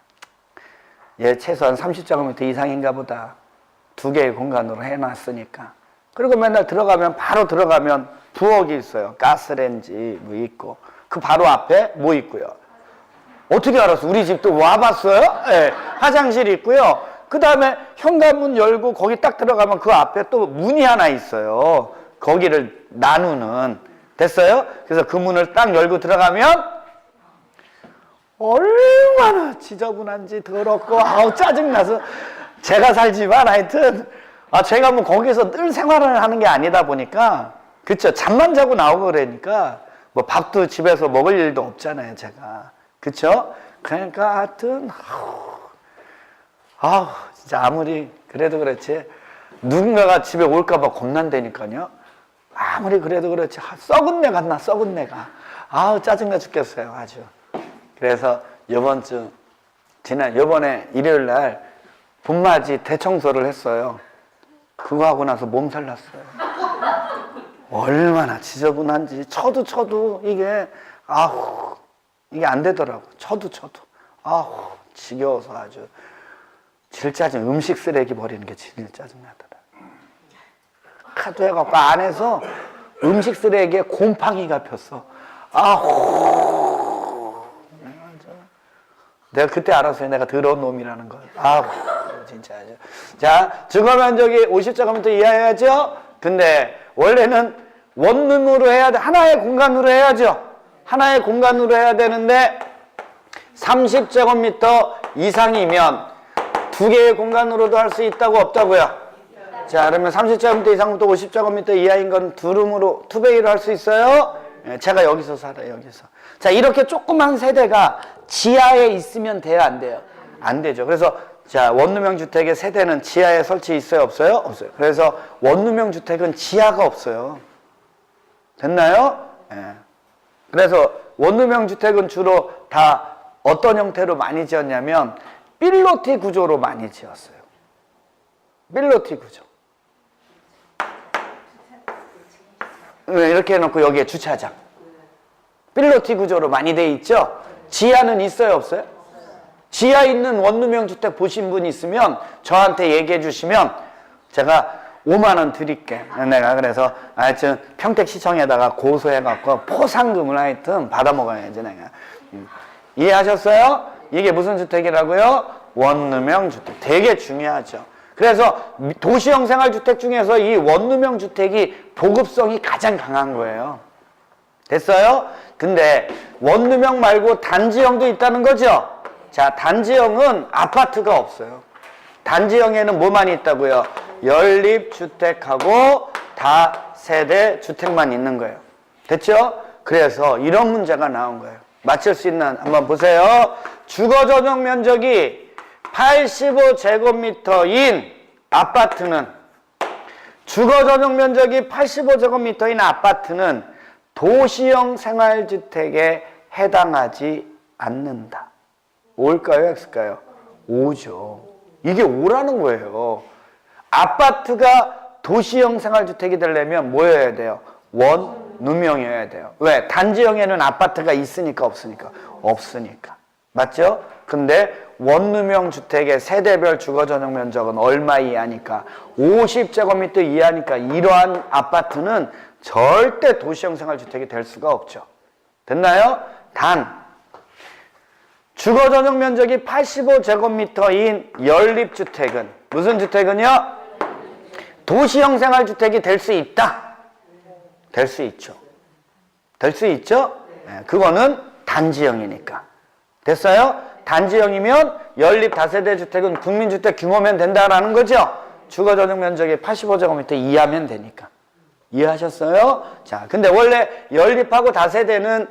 얘 최소한 30제곱미터 이상인가 보다. 두 개의 공간으로 해놨으니까. 그리고 맨날 바로 들어가면 부엌이 있어요. 가스레인지 뭐 있고. 그 바로 앞에 뭐 있고요. 어떻게 알았어? 우리 집도 와봤어요? 네, 화장실이 있고요. 그 다음에 현관문 열고 거기 딱 들어가면 그 앞에 또 문이 하나 있어요. 거기를 나누는. 됐어요? 그래서 그 문을 딱 열고 들어가면 얼마나 지저분한지 더럽고 아우 짜증나서 제가 살지만 하여튼 제가 뭐 거기서 늘 생활을 하는 게 아니다 보니까 그쵸? 잠만 자고 나오고 그러니까 뭐 밥도 집에서 먹을 일도 없잖아요, 제가. 그쵸? 그러니까 하여튼 진짜 아무리 그래도 그렇지 누군가가 집에 올까봐 겁난다니까요. 아무리 그래도 그렇지 썩은 내가 나 썩은 내가 짜증나 죽겠어요, 아주. 그래서 요번에 일요일 날 봄맞이 대청소를 했어요. 그거 하고 나서 몸살 났어요. 얼마나 지저분한지 쳐도 이게 이게 안 되더라고. 쳐도 지겨워서 아주 질짜증. 음식 쓰레기 버리는 게 제일 짜증나더라. 카도 해갖고 안에서 음식 쓰레기에 곰팡이가 폈어. 내가 그때 알았어요. 내가 더러운 놈이라는 걸. 진짜. 자, 주거 면적이 50제곱미터 이하여야죠. 근데 원래는 원룸으로 해야 돼. 하나의 공간으로 해야죠. 하나의 공간으로 해야 되는데 30제곱미터 이상이면 두 개의 공간으로도 할 수 있다고 없다고요? 자, 그러면 30제곱미터 이상부터 50제곱미터 이하인 건 두룸으로 투베이로 할 수 있어요? 제가 여기서 살아요, 여기서. 자, 이렇게 조그만 세대가 지하에 있으면 돼요, 안 돼요? 안 되죠. 그래서 자, 원룸형 주택의 세대는 지하에 설치 있어요, 없어요? 없어요. 그래서 원룸형 주택은 지하가 없어요. 됐나요? 그래서 원룸형 주택은 주로 다 어떤 형태로 많이 지었냐면 필로티 구조로 많이 지었어요. 필로티 구조. 이렇게 해놓고 여기에 주차장. 필로티 구조로 많이 돼 있죠? 지하는 있어요, 없어요? 지하 있는 원룸형 주택 보신 분 있으면 저한테 얘기해 주시면 제가 5만 원 드릴게. 내가 그래서 하여튼 평택시청에다가 고소해갖고 포상금을 하여튼 받아먹어야지 내가. 이해하셨어요? 이게 무슨 주택이라고요? 원룸형 주택. 되게 중요하죠. 그래서 도시형 생활주택 중에서 이 원룸형 주택이 보급성이 가장 강한 거예요. 됐어요? 근데 원룸형 말고 단지형도 있다는 거죠? 자, 단지형은 아파트가 없어요. 단지형에는 뭐만 있다고요? 연립주택하고 다세대 주택만 있는 거예요. 됐죠? 그래서 이런 문제가 나온 거예요. 맞출 수 있는 한번 보세요. 주거 전용 면적이 85제곱미터인 아파트는 주거 전용 면적이 85제곱미터인 아파트는 도시형 생활주택에 해당하지 않는다. O일까요? X일까요? O죠. 이게 O라는 거예요. 아파트가 도시형 생활주택이 되려면 뭐여야 돼요? 원룸형이어야 돼요. 왜? 단지형에는 아파트가 있으니까 없으니까? 없으니까. 맞죠? 근데 원룸형 주택의 세대별 주거 전용 면적은 얼마 이하니까? 50제곱미터 이하니까 이러한 아파트는 절대 도시형 생활주택이 될 수가 없죠. 됐나요? 단 주거 전용 면적이 85제곱미터인 연립주택은 무슨 주택은요? 도시형 생활주택이 될 수 있다. 될 수 있죠. 될 수 있죠? 네, 그거는 단지형이니까. 됐어요? 단지형이면 연립 다세대 주택은 국민주택 규모면 된다라는 거죠. 주거 전용 면적이 85제곱미터 이하면 되니까. 이해하셨어요? 자, 근데 원래 연립하고 다세대는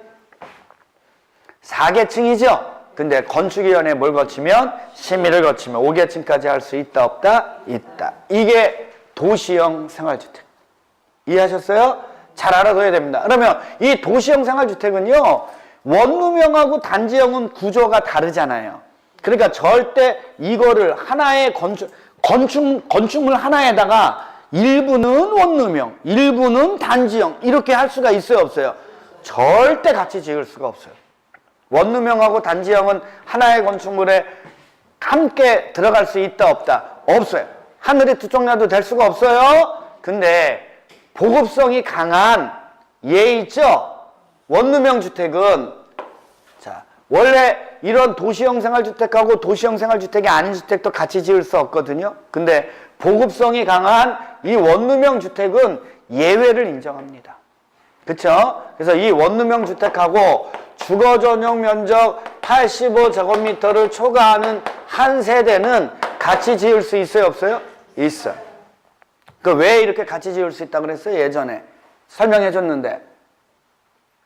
4계층이죠. 근데 건축위원회 뭘 거치면? 심의를 거치면 5계층까지 할 수 있다 없다? 있다. 이게 도시형 생활주택. 이해하셨어요? 잘 알아둬야 됩니다. 그러면 이 도시형 생활주택은요, 원룸형하고 단지형은 구조가 다르잖아요. 그러니까 절대 이거를 하나의 건축물 하나에다가 일부는 원룸형, 일부는 단지형 이렇게 할 수가 있어요, 없어요? 절대 같이 지을 수가 없어요. 원룸형하고 단지형은 하나의 건축물에 함께 들어갈 수 있다 없다? 없어요. 하늘이 두 쪽 나도 될 수가 없어요. 근데 보급성이 강한 예 있죠? 원룸형 주택은 자, 원래 이런 도시형 생활주택하고 도시형 생활주택이 아닌 주택도 같이 지을 수 없거든요. 근데 보급성이 강한 이 원룸형 주택은 예외를 인정합니다. 그쵸? 그래서 이 원룸형 주택하고 주거 전용 면적 85제곱미터를 초과하는 한 세대는 같이 지을 수 있어요, 없어요? 있어요. 그 왜 이렇게 같이 지을 수 있다고 그랬어요? 예전에 설명해 줬는데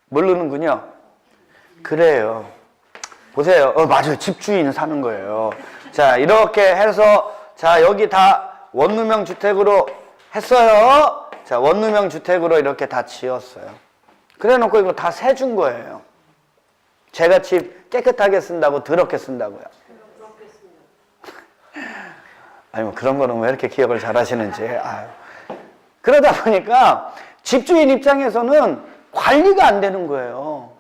모르는군요. 그래요. 보세요. 맞아요. 집주인 사는 거예요. 자, 이렇게 해서 자, 여기 다 원룸형 주택으로 했어요. 자, 원룸형 주택으로 이렇게 다 지었어요. 그래 놓고 이거 다 세준 거예요. 제가 집 깨끗하게 쓴다고 더럽게 쓴다고요. 아니 뭐 그런 거는 왜 이렇게 기억을 잘 하시는지. 아유. 그러다 보니까 집주인 입장에서는 관리가 안 되는 거예요.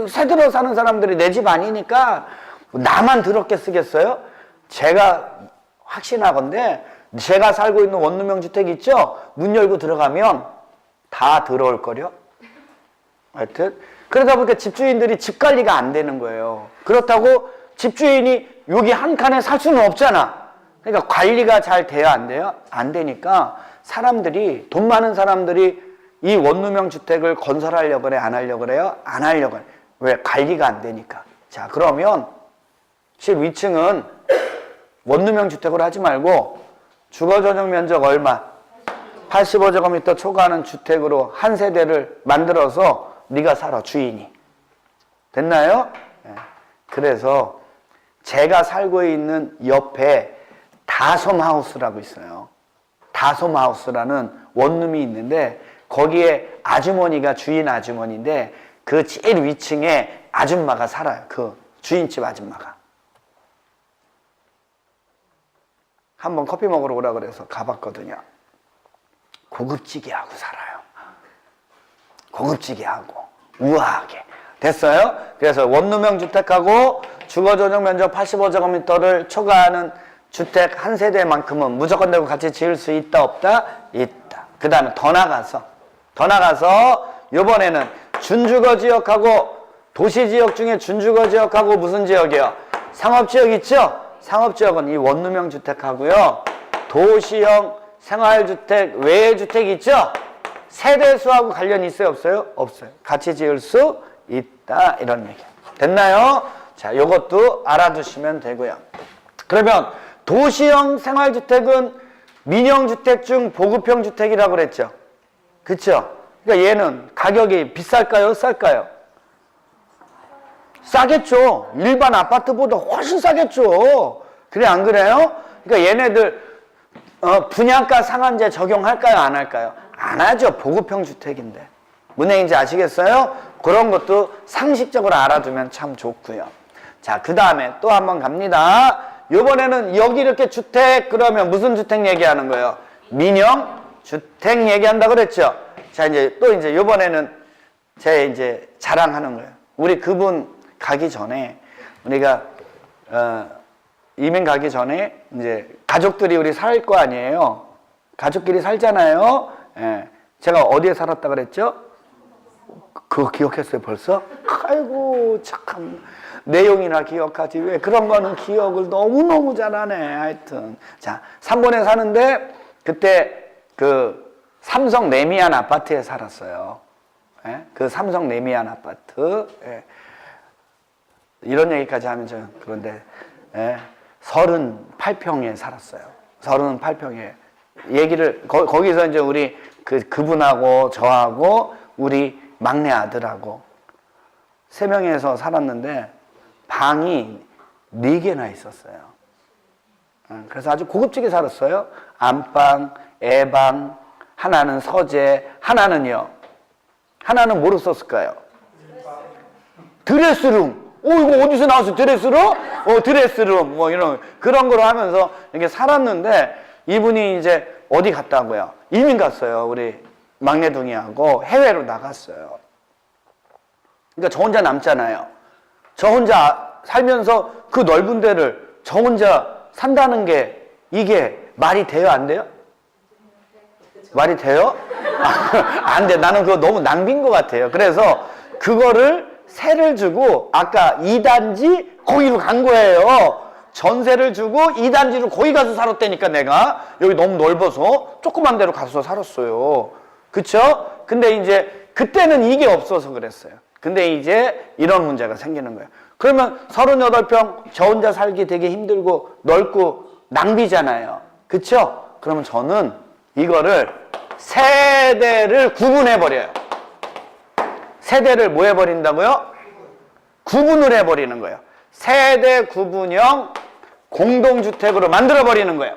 새 들어 사는 사람들이 내 집 아니니까 나만 더럽게 쓰겠어요? 제가 확신하건대 제가 살고 있는 원룸형 주택 있죠? 문 열고 들어가면 다 더러울걸요? 하여튼 그러다 보니까 집주인들이 집 관리가 안 되는 거예요. 그렇다고 집주인이 여기 한 칸에 살 수는 없잖아. 그러니까 관리가 잘 돼야 안 돼요? 안 되니까 사람들이, 돈 많은 사람들이 이 원룸형 주택을 건설하려고 그래? 안 하려고 그래요? 안 하려고 그래. 왜? 관리가 안 되니까. 자, 그러면 실위층은 원룸형 주택으로 하지 말고 주거 전용 면적 얼마? 85제곱미터 초과하는 주택으로 한 세대를 만들어서 네가 살아, 주인이. 됐나요? 네. 그래서 제가 살고 있는 옆에 다솜하우스라고 있어요. 다솜하우스라는 원룸이 있는데 거기에 아주머니가 주인 아주머니인데 그 제일 위층에 아줌마가 살아요. 그 주인집 아줌마가. 한번 커피 먹으러 오라 그래서 가봤거든요. 고급지게하고 살아요. 고급지게하고 우아하게. 됐어요? 그래서 원룸형 주택하고 주거 전용 면적 85제곱미터를 초과하는 주택 한 세대만큼은 무조건 되고 같이 지을 수 있다 없다? 있다. 그 다음에 더 나가서 요번에는 준주거지역하고 도시지역 중에 준주거지역하고 무슨 지역이요? 상업지역 있죠? 상업지역은 이 원룸형 주택하고요 도시형 생활주택, 외주택 있죠? 세대수하고 관련이 있어요? 없어요? 없어요. 같이 지을 수 있다. 이런 얘기. 됐나요? 자, 요것도 알아두시면 되고요. 그러면 도시형 생활주택은 민영주택 중 보급형 주택이라고 그랬죠? 그쵸? 그러니까 얘는 가격이 비쌀까요? 쌀까요? 싸겠죠. 일반 아파트보다 훨씬 싸겠죠. 그래, 안 그래요? 그러니까 얘네들 분양가 상한제 적용할까요? 안 할까요? 안 하죠. 보급형 주택인데. 뭔 얘기인지 아시겠어요? 그런 것도 상식적으로 알아두면 참 좋고요. 자, 그 다음에 또 한번 갑니다. 요번에는 여기 이렇게 주택 그러면 무슨 주택 얘기하는 거예요? 민영 주택 얘기한다 그랬죠? 자, 이제 또 이제 요번에는 제 이제 자랑하는 거예요. 우리 그분 가기 전에 우리가 이민 가기 전에 이제 가족들이 우리 살 거 아니에요. 가족끼리 살잖아요. 예. 제가 어디에 살았다 그랬죠? 그거 기억했어요 벌써? 아이고 참 내용이나 기억하지 왜 그런 거는 기억을 너무너무 잘하네. 하여튼 자 3번에 사는데 그때 그 삼성 레미안 아파트에 살았어요. 예? 그 삼성 레미안 아파트. 예. 이런 얘기까지 하면 좀 그런데, 예, 38평에 살았어요. 38평에. 얘기를, 거기서 이제 우리 그분하고 저하고 우리 막내 아들하고 3명에서 살았는데 방이 4개나 있었어요. 그래서 아주 고급지게 살았어요. 안방, 애방, 하나는 서재, 하나는요. 하나는 뭐로 썼을까요? 드레스룸. 이거 어디서 나왔어? 드레스룸? 드레스룸. 뭐 이런 그런 거로 하면서 이렇게 살았는데 이분이 이제 어디 갔다고요? 이민 갔어요. 우리 막내둥이하고 해외로 나갔어요. 그러니까 저 혼자 남잖아요. 저 혼자 살면서 그 넓은 데를 저 혼자 산다는 게 이게 말이 돼요? 안 돼요? 말이 돼요? 안 돼. 나는 그거 너무 낭비인 것 같아요. 그래서 그거를 세를 주고 아까 2단지 거기로 간 거예요. 전세를 주고 2단지로 거기 가서 살았다니까 내가. 여기 너무 넓어서 조그만 데로 가서 살았어요. 그쵸? 근데 이제 그때는 이게 없어서 그랬어요. 근데 이제 이런 문제가 생기는 거예요. 그러면 38평 저 혼자 살기 되게 힘들고 넓고 낭비잖아요. 그쵸? 그러면 저는 이거를 세대를 구분해버려요. 세대를 뭐 해버린다고요? 구분을 해버리는 거예요. 세대 구분형 공동주택으로 만들어버리는 거예요.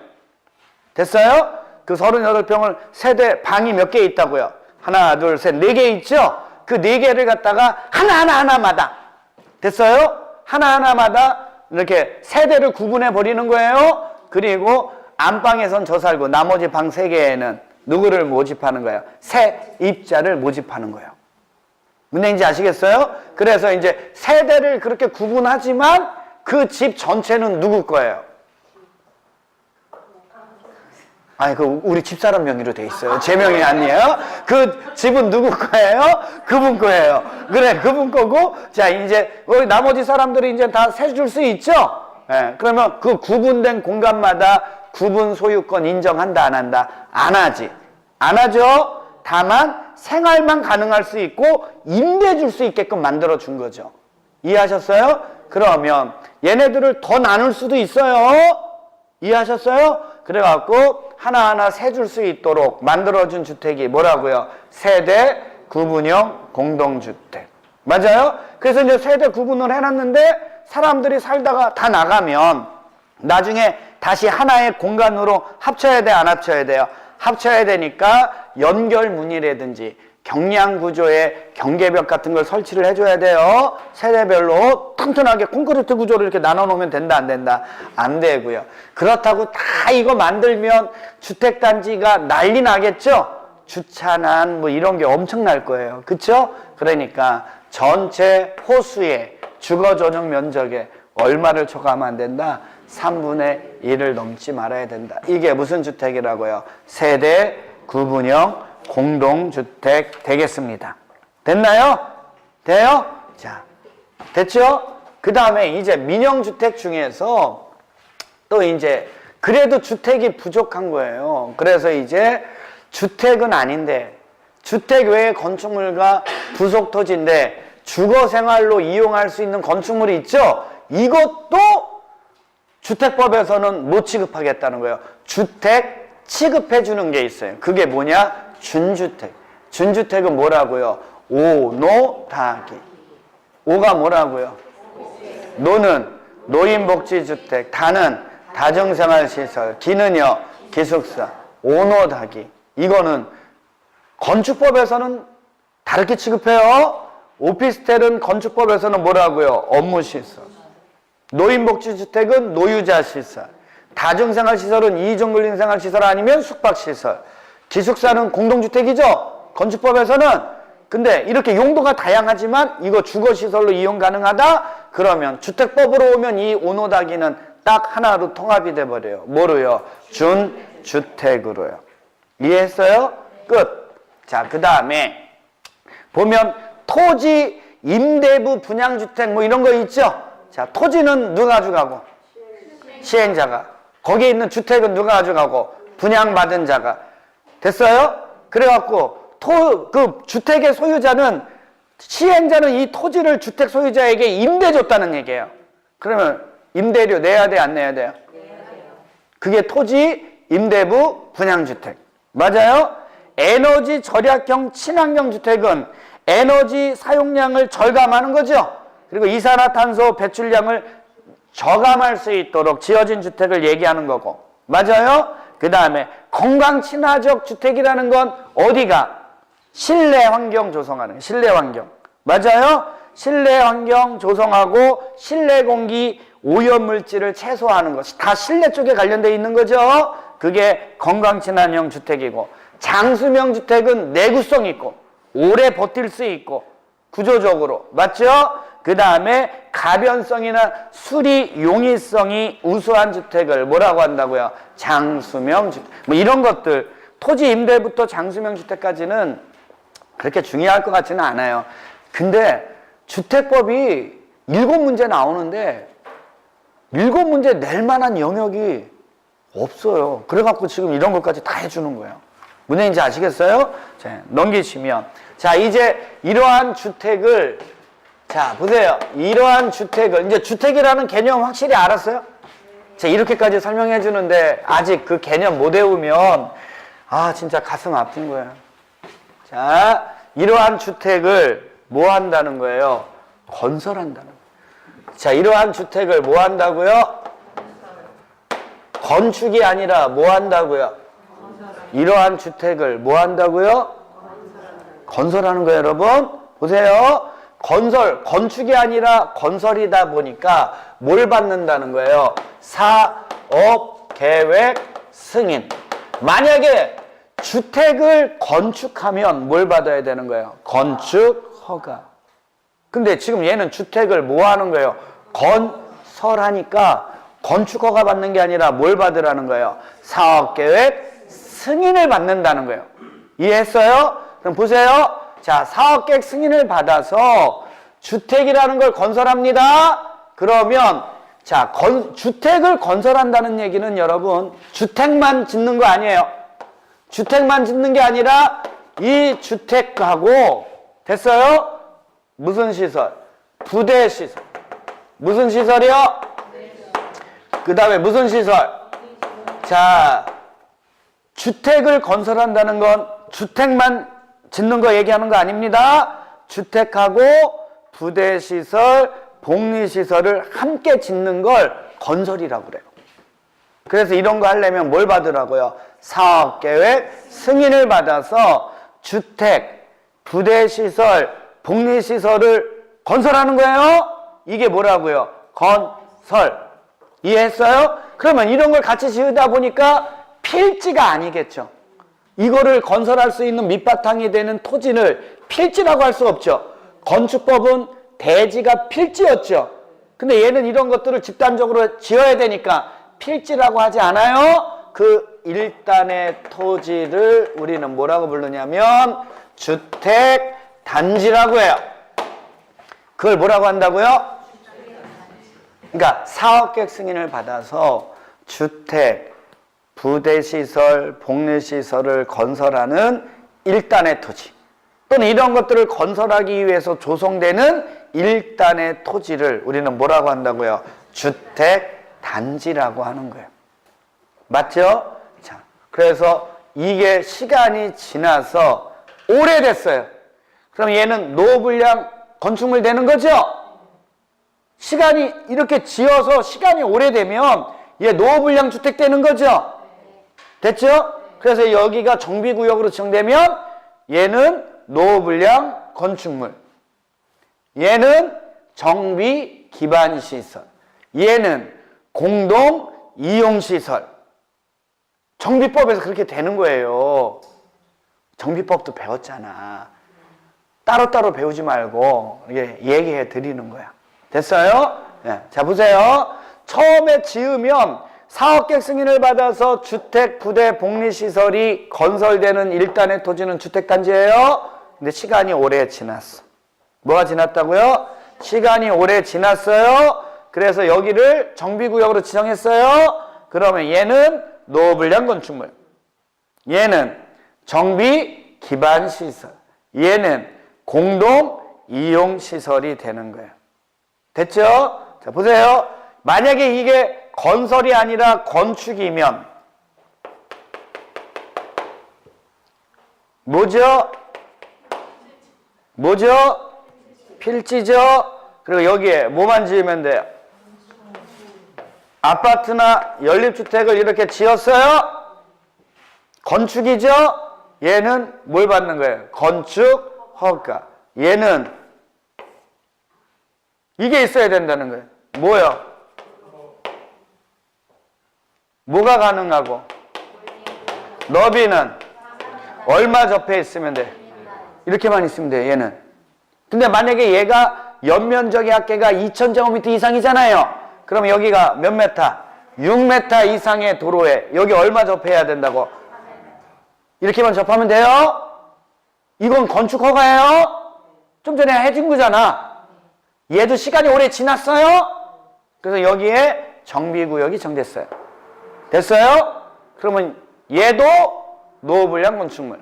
됐어요? 그 38평을 세대 방이 몇 개 있다고요? 하나, 둘, 셋, 4개 있죠? 그 4개를 갖다가 하나마다 됐어요? 하나마다 이렇게 세대를 구분해 버리는 거예요. 그리고 안방에선 저 살고 나머지 방 3개에는 누구를 모집하는 거예요? 세입자를 모집하는 거예요. 문제인지 아시겠어요? 그래서 이제 세대를 그렇게 구분하지만 그 집 전체는 누구 거예요? 아니, 우리 집사람 명의로 돼 있어요. 제 명이 아니에요. 그 집은 누구 거예요? 그분 거예요. 그래, 그분 거고, 자, 이제, 우리 나머지 사람들이 이제 다 세줄 수 있죠? 예, 그러면 그 구분된 공간마다 구분 소유권 인정한다, 안 한다? 안 하지. 안 하죠? 다만, 생활만 가능할 수 있고, 임대 줄 수 있게끔 만들어준 거죠. 이해하셨어요? 그러면, 얘네들을 더 나눌 수도 있어요. 이해하셨어요? 그래갖고 하나하나 세줄 수 있도록 만들어준 주택이 뭐라고요? 세대 구분형 공동주택. 맞아요? 그래서 이제 세대 구분을 해놨는데 사람들이 살다가 다 나가면 나중에 다시 하나의 공간으로 합쳐야 돼, 안 합쳐야 돼요? 합쳐야 되니까 연결문이라든지 경량구조의 경계벽 같은 걸 설치를 해줘야 돼요. 세대별로 튼튼하게 콘크리트 구조로 이렇게 나눠놓으면 된다, 안 된다? 안 되고요. 그렇다고 다 이거 만들면 주택단지가 난리 나겠죠? 주차난 뭐 이런 게 엄청날 거예요. 그쵸? 그러니까 전체 호수의 주거전용 면적에 얼마를 초과하면 안 된다? 3분의 1을 넘지 말아야 된다. 이게 무슨 주택이라고요? 세대 구분형 공동주택 되겠습니다. 됐나요? 돼요? 자, 됐죠? 그 다음에 이제 민영주택 중에서 또 이제 그래도 주택이 부족한 거예요. 그래서 이제 주택은 아닌데 주택 외에 건축물과 부속토지인데 주거생활로 이용할 수 있는 건축물이 있죠? 이것도 주택법에서는 못 취급하겠다는 거예요. 주택 취급해 주는 게 있어요. 그게 뭐냐? 준주택. 준주택은 뭐라고요? 오노 다기. 오가 뭐라고요? 노는 노인복지주택, 다는 다중생활시설, 기는요 기숙사. 오노 다기. 이거는 건축법에서는 다르게 취급해요. 오피스텔은 건축법에서는 뭐라고요? 업무시설. 노인복지주택은 노유자시설. 다중생활시설은 이중근린생활시설 아니면 숙박시설. 기숙사는 공동주택이죠? 건축법에서는. 근데 이렇게 용도가 다양하지만 이거 주거시설로 이용 가능하다? 그러면 주택법으로 오면 이 오노다기는 딱 하나로 통합이 돼버려요. 뭐로요? 준주택으로요. 이해했어요? 끝. 자, 그 다음에 보면 토지, 임대부, 분양주택 뭐 이런 거 있죠? 자, 토지는 누가 가져가고? 시행자가. 거기에 있는 주택은 누가 가져가고? 분양받은 자가. 됐어요? 그래갖고 그 주택의 소유자는 시행자는 이 토지를 주택 소유자에게 임대 줬다는 얘기예요. 그러면 임대료 내야 돼, 안 내야 돼요? 그게 토지 임대부 분양주택. 맞아요? 에너지 절약형 친환경 주택은 에너지 사용량을 절감하는 거죠. 그리고 이산화탄소 배출량을 저감할 수 있도록 지어진 주택을 얘기하는 거고. 맞아요? 그 다음에 건강 친화적 주택이라는 건 어디가? 실내 환경 조성하는, 실내 환경. 맞아요? 실내 환경 조성하고 실내 공기 오염 물질을 최소화하는 것. 다 실내 쪽에 관련되어 있는 거죠. 그게 건강 친환형 주택이고, 장수명 주택은 내구성 있고 오래 버틸 수 있고 구조적으로. 맞죠? 그 다음에 가변성이나 수리 용이성이 우수한 주택을 뭐라고 한다고요? 장수명 주택. 뭐 이런 것들, 토지 임대부터 장수명 주택까지는 그렇게 중요할 것 같지는 않아요. 근데 주택법이 7문제 나오는데 7문제 낼 만한 영역이 없어요. 그래갖고 지금 이런 것까지 다 해주는 거예요. 무슨 얘기인지 아시겠어요? 자, 넘기시면. 자, 이제 이러한 주택을, 자, 보세요. 이러한 주택을, 이제 주택이라는 개념 확실히 알았어요? 자, 이렇게까지 설명해 주는데 아직 그 개념 못 외우면, 아, 진짜 가슴 아픈 거예요. 자, 이러한 주택을 뭐 한다는 거예요? 건설한다는 거예요. 자, 이러한 주택을 뭐 한다고요? 건축이 아니라 뭐 한다고요? 이러한 주택을 뭐 한다고요? 건설하는 거예요, 여러분. 보세요. 건설, 건축이 아니라 건설이다 보니까 뭘 받는다는 거예요? 사업 계획 승인. 만약에 주택을 건축하면 뭘 받아야 되는 거예요? 건축 허가. 근데 지금 얘는 주택을 뭐 하는 거예요? 건설하니까 건축 허가 받는 게 아니라 뭘 받으라는 거예요? 사업 계획 승인을 받는다는 거예요. 이해했어요? 그럼 보세요. 자, 사업계획 승인을 받아서 주택이라는 걸 건설합니다. 그러면 자, 주택을 건설한다는 얘기는 여러분 주택만 짓는 거 아니에요. 주택만 짓는 게 아니라 이 주택하고 됐어요? 무슨 시설? 부대 시설. 무슨 시설이요? 그 다음에 무슨 시설? 자, 주택을 건설한다는 건 주택만 짓는 거 얘기하는 거 아닙니다. 주택하고 부대시설, 복리시설을 함께 짓는 걸 건설이라고 그래요. 그래서 이런 거 하려면 뭘 받으라고요? 사업계획 승인을 받아서 주택, 부대시설, 복리시설을 건설하는 거예요. 이게 뭐라고요? 건설. 이해했어요? 그러면 이런 걸 같이 지으다 보니까 필지가 아니겠죠. 이거를 건설할 수 있는 밑바탕이 되는 토지를 필지라고 할 수 없죠. 건축법은 대지가 필지였죠. 근데 얘는 이런 것들을 집단적으로 지어야 되니까 필지라고 하지 않아요. 그 일단의 토지를 우리는 뭐라고 부르냐면 주택 단지라고 해요. 그걸 뭐라고 한다고요? 그러니까 사업계획 승인을 받아서 주택, 부대시설, 복리시설을 건설하는 일단의 토지 또는 이런 것들을 건설하기 위해서 조성되는 일단의 토지를 우리는 뭐라고 한다고요? 주택 단지라고 하는 거예요. 맞죠? 자, 그래서 이게 시간이 지나서 오래됐어요. 그럼 얘는 노후불량 건축물 되는 거죠? 시간이 이렇게 지어서 시간이 오래되면 얘 노후불량 주택 되는 거죠? 됐죠? 그래서 여기가 정비구역으로 지정되면 얘는 노후불량 건축물, 얘는 정비 기반시설, 얘는 공동 이용시설. 정비법에서 그렇게 되는 거예요. 정비법도 배웠잖아. 따로따로 배우지 말고 얘기해 드리는 거야. 됐어요? 네. 자, 보세요. 처음에 지으면 사업계획 승인을 받아서 주택, 부대, 복리시설이 건설되는 일단의 토지는 주택단지예요. 근데 시간이 오래 지났어. 뭐가 지났다고요? 시간이 오래 지났어요. 그래서 여기를 정비구역으로 지정했어요. 그러면 얘는 노후불량 건축물, 얘는 정비 기반시설, 얘는 공동 이용시설이 되는 거예요. 됐죠? 자, 보세요. 만약에 이게 건설이 아니라 건축이면 뭐죠? 뭐죠? 필지죠? 그리고 여기에 뭐만 지으면 돼요? 아파트나 연립주택을 이렇게 지었어요? 건축이죠? 얘는 뭘 받는 거예요? 건축 허가. 얘는 이게 있어야 된다는 거예요. 뭐요? 뭐가 가능하고? 너비는 얼마 접해 있으면 돼? 이렇게만 있으면 돼, 얘는. 근데 만약에 얘가 연면적의 합계가 2000제곱미터 이상이잖아요. 그럼 여기가 몇 메타? 6m 이상의 도로에 여기 얼마 접해야 된다고? 이렇게만 접하면 돼요? 이건 건축 허가예요? 좀 전에 해준 거잖아. 얘도 시간이 오래 지났어요? 그래서 여기에 정비구역이 정됐어요. 됐어요? 그러면 얘도 노후불량 건축물.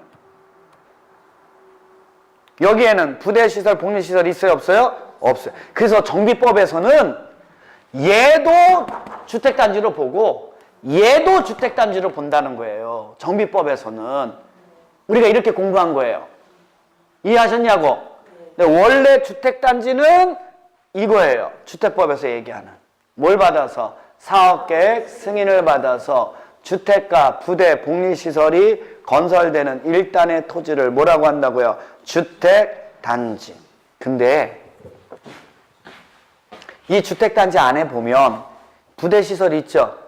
여기에는 부대시설, 복리시설 있어요? 없어요? 없어요. 그래서 정비법에서는 얘도 주택단지로 보고 얘도 주택단지로 본다는 거예요. 정비법에서는. 우리가 이렇게 공부한 거예요. 이해하셨냐고? 원래 주택단지는 이거예요. 주택법에서 얘기하는. 뭘 받아서? 사업계획 승인을 받아서 주택가, 부대, 복리시설이 건설되는 일단의 토지를 뭐라고 한다고요? 주택단지. 근데 이 주택단지 안에 보면 부대시설이 있죠?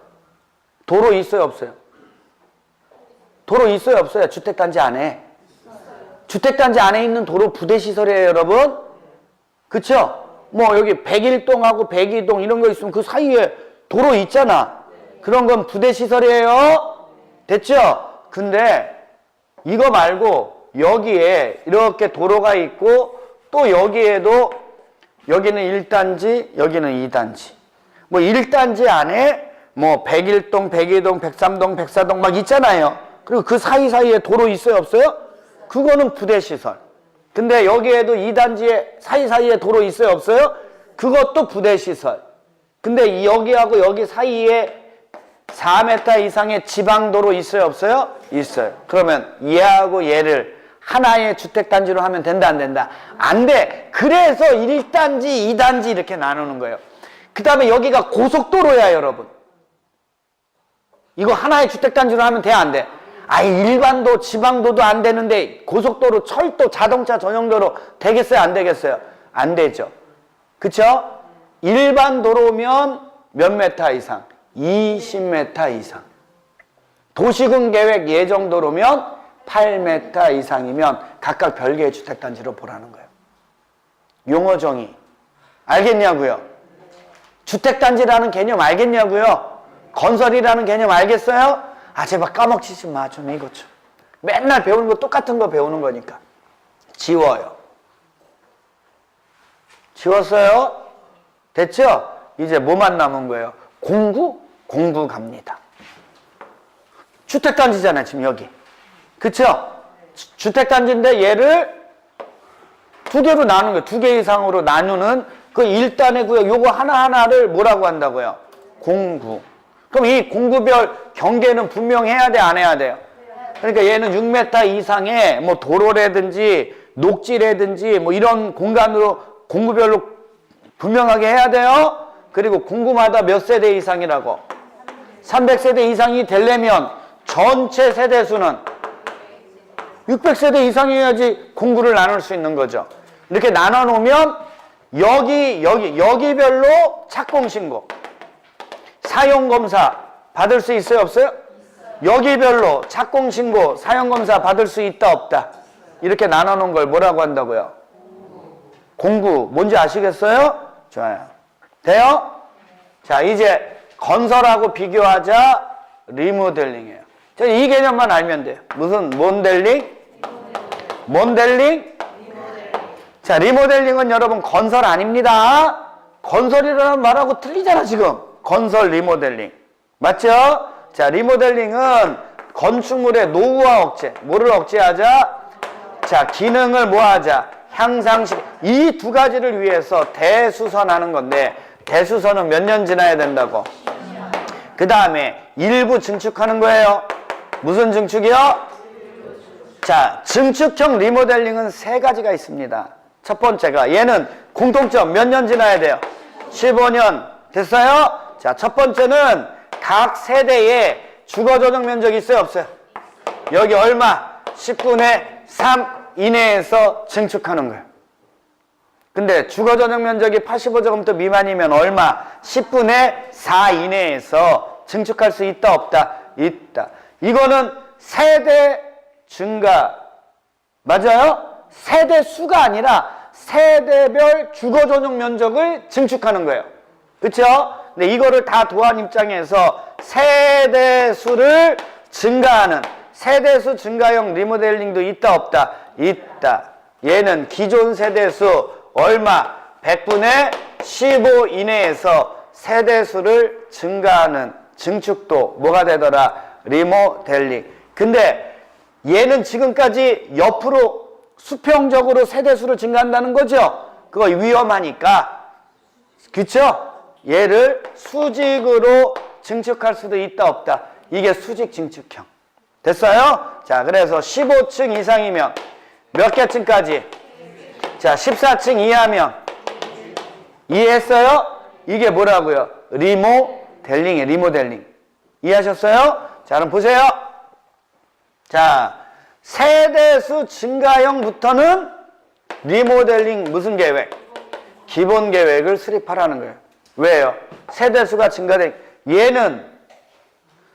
도로 있어요? 없어요? 도로 있어요? 없어요? 주택단지 안에? 주택단지 안에 있는 도로 부대시설이에요, 여러분? 그쵸? 뭐 여기 101동하고 102동 이런 거 있으면 그 사이에 도로 있잖아. 그런 건 부대시설이에요? 됐죠? 근데 이거 말고 여기에 이렇게 도로가 있고 또 여기에도 여기는 1단지, 여기는 2단지. 뭐 1단지 안에 뭐 101동, 102동, 103동, 104동 막 있잖아요. 그리고 그 사이사이에 도로 있어요, 없어요? 그거는 부대시설. 근데 여기에도 2단지에 사이사이에 도로 있어요, 없어요? 그것도 부대시설. 근데 여기하고 여기 사이에 4m 이상의 지방도로 있어요, 없어요? 있어요. 그러면 얘하고 얘를 하나의 주택단지로 하면 된다, 안 된다? 안 돼. 그래서 1단지, 2단지 이렇게 나누는 거예요. 그 다음에 여기가 고속도로야, 여러분. 이거 하나의 주택단지로 하면 돼, 안 돼? 아이, 일반도, 지방도도 안 되는데 고속도로, 철도, 자동차 전용도로 되겠어요, 안 되겠어요? 안 되죠. 그쵸? 일반 도로면 몇 메타 이상? 20m 이상. 도시군 계획 예정도로면 8m 이상이면 각각 별개의 주택단지로 보라는 거예요. 용어 정의. 알겠냐고요? 주택단지라는 개념 알겠냐고요? 건설이라는 개념 알겠어요? 아, 제발 까먹지 마. 좀 이것 좀. 맨날 배우는 거 똑같은 거 배우는 거니까. 지워요. 지웠어요? 됐죠? 이제 뭐만 남은 거예요? 공구? 공구 갑니다. 주택단지잖아요, 지금 여기. 그쵸? 주택단지인데 얘를 두 개로 나누는 거예요. 두 개 이상으로 나누는 그 1단의 구역, 요거 하나하나를 뭐라고 한다고요? 공구. 그럼 이 공구별 경계는 분명해야 돼, 안 해야 돼요? 그러니까 얘는 6m 이상의 뭐 도로라든지 녹지라든지 뭐 이런 공간으로 공구별로 분명하게 해야 돼요. 그리고 공구마다 몇 세대 이상이라고? 300세대 이상이 되려면 전체 세대수는 600세대 이상이어야지 공구를 나눌 수 있는 거죠. 이렇게 나눠 놓으면 여기별로 착공신고, 사용검사 받을 수 있어요, 없어요? 여기별로 착공신고, 사용검사 받을 수 있다, 없다? 이렇게 나눠 놓은 걸 뭐라고 한다고요? 공구. 뭔지 아시겠어요? 좋아요. 돼요? 자, 이제 건설하고 비교하자. 리모델링이에요. 자, 이 개념만 알면 돼요. 무슨 모델링? 모델링? 자, 리모델링은 여러분 건설 아닙니다. 건설이라는 말하고 틀리잖아, 지금. 건설 리모델링. 맞죠? 자, 리모델링은 건축물의 노후화 억제. 뭐를 억제하자? 자, 기능을 뭐 하자? 향상시 이 두 가지를 위해서 대수선하는 건데 대수선은 몇 년 지나야 된다고? 그 다음에 일부 증축하는 거예요. 무슨 증축이요? 자, 증축형 리모델링은 세 가지가 있습니다. 첫 번째가 얘는 공통점 몇 년 지나야 돼요? 15년 됐어요? 자, 첫 번째는 각 세대에 주거 전용 면적이 있어요, 없어요? 여기 얼마? 10분의 3 이내에서 증축하는 거예요. 근데 주거 전용 면적이 85제곱미터 미만이면 얼마? 10분의 4 이내에서 증축할 수 있다, 없다? 있다. 이거는 세대 증가 맞아요? 세대 수가 아니라 세대별 주거 전용 면적을 증축하는 거예요. 그렇죠? 근데 이거를 다 도한 입장에서 세대 수를 증가하는 세대수 증가형 리모델링도 있다, 없다? 있다. 얘는 기존 세대수 얼마? 100분의 15 이내에서 세대수를 증가하는 증축도 뭐가 되더라? 리모델링. 근데 얘는 지금까지 옆으로 수평적으로 세대수를 증가한다는 거죠? 그거 위험하니까. 그쵸? 얘를 수직으로 증축할 수도 있다, 없다? 이게 수직 증축형. 됐어요? 자, 그래서 15층 이상이면 몇 개층까지? 자, 14층 이하면 이해했어요? 이게 뭐라고요? 리모델링이에요. 리모델링. 이해하셨어요? 자, 그럼 보세요. 자, 세대수 증가형부터는 리모델링 무슨 계획? 기본 계획을 수립하라는 거예요. 왜요? 세대수가 증가돼. 얘는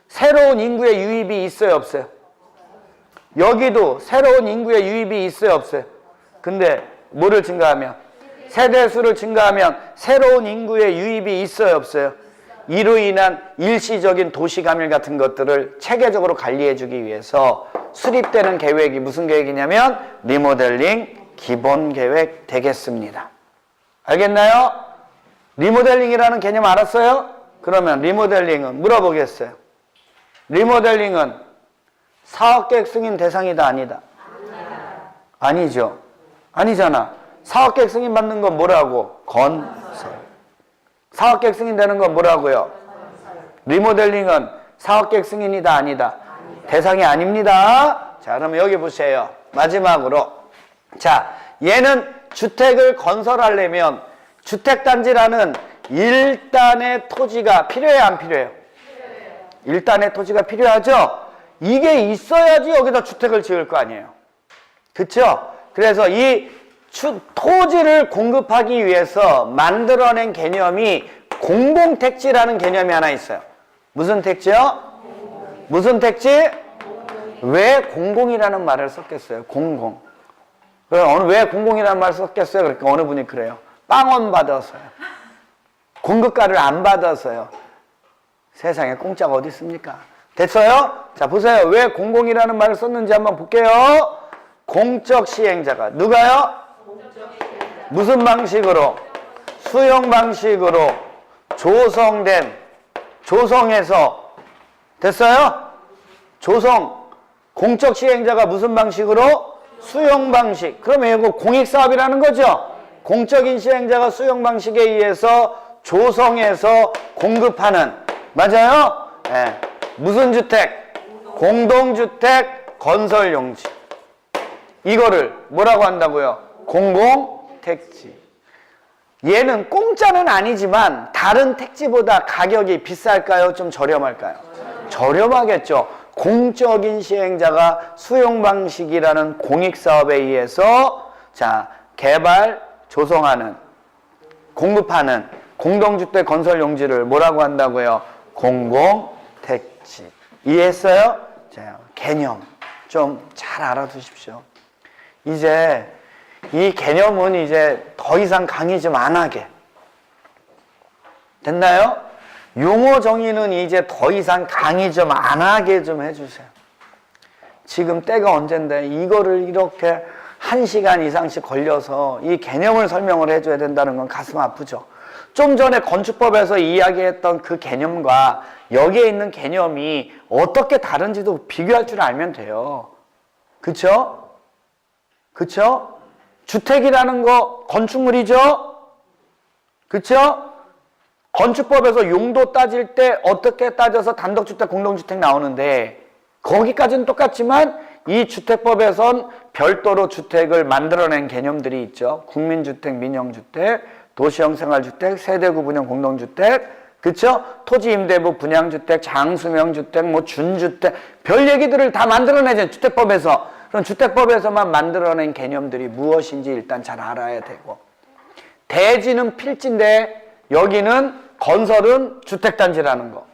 새로운 인구의 유입이 있어요, 없어요? 여기도 새로운 인구의 유입이 있어요, 없어요? 근데 뭐를 증가하면? 세대수를 증가하면 새로운 인구의 유입이 있어요, 없어요? 이로 인한 일시적인 도시감일 같은 것들을 체계적으로 관리해주기 위해서 수립되는 계획이 무슨 계획이냐면 리모델링 기본 계획 되겠습니다. 알겠나요? 리모델링이라는 개념 알았어요? 그러면 리모델링은 물어보겠어요. 리모델링은 사업계획 승인 대상이다, 아니다? 아니죠. 아니잖아. 사업계획 승인 받는 건 뭐라고? 건설. 사업계획 승인 되는 건 뭐라고요? 리모델링은 사업계획 승인이다, 아니다? 대상이 아닙니다. 자, 그러면 여기 보세요. 마지막으로. 자, 얘는 주택을 건설하려면 주택단지라는 일단의 토지가 필요해요, 안 필요해요? 일단의 토지가 필요하죠? 이게 있어야지 여기다 주택을 지을 거 아니에요. 그쵸? 그래서 이 토지를 공급하기 위해서 만들어낸 개념이 공공택지라는 개념이 하나 있어요. 무슨 택지요? 무슨 택지? 왜 공공이라는 말을 썼겠어요? 공공. 왜 공공이라는 말을 썼겠어요? 그러니까 어느 분이 그래요. 빵원 받아서요. 공급가를 안 받아서요. 세상에 공짜가 어디 있습니까? 됐어요? 자, 보세요. 왜 공공이라는 말을 썼는지 한번 볼게요. 공적 시행자가 누가요? 무슨 방식으로? 수용 방식으로 조성해서 됐어요? 공적 시행자가 무슨 방식으로? 수용 방식. 그러면 이거 공익사업이라는 거죠? 공적인 시행자가 수용 방식에 의해서 조성해서 공급하는. 맞아요? 네. 무슨 주택? 공동주택 건설용지. 이거를 뭐라고 한다고요? 공공택지. 얘는 공짜는 아니지만 다른 택지보다 가격이 비쌀까요? 좀 저렴할까요? 저렴하겠죠. 공적인 시행자가 수용 방식이라는 공익사업에 의해서 개발, 조성하는, 공급하는 공동주택 건설 용지를 뭐라고 한다고요? 공공택지. 이해했어요? 자, 개념 좀 잘 알아두십시오. 이제 이 개념은 이제 더 이상 강의 좀 안 하게. 됐나요? 용어 정의는 이제 더 이상 강의 좀 안 하게 좀 해주세요. 지금 때가 언젠데 이거를 이렇게 1시간 이상씩 걸려서 이 개념을 설명을 해줘야 된다는 건 가슴 아프죠. 좀 전에 건축법에서 이야기했던 그 개념과 여기에 있는 개념이 어떻게 다른지도 비교할 줄 알면 돼요. 그쵸? 그쵸? 주택이라는 거 건축물이죠? 그쵸? 건축법에서 용도 따질 때 어떻게 따져서 단독주택, 공동주택 나오는데 거기까지는 똑같지만 이 주택법에선 별도로 주택을 만들어낸 개념들이 있죠. 국민주택, 민영주택, 도시형 생활주택, 세대구분형 공동주택, 그쵸? 토지임대부, 분양주택, 장수명주택, 뭐 준주택, 별 얘기들을 다 만들어내죠. 주택법에서. 그럼 주택법에서만 만들어낸 개념들이 무엇인지 일단 잘 알아야 되고. 대지는 필지인데 여기는 건설은 주택단지라는 거.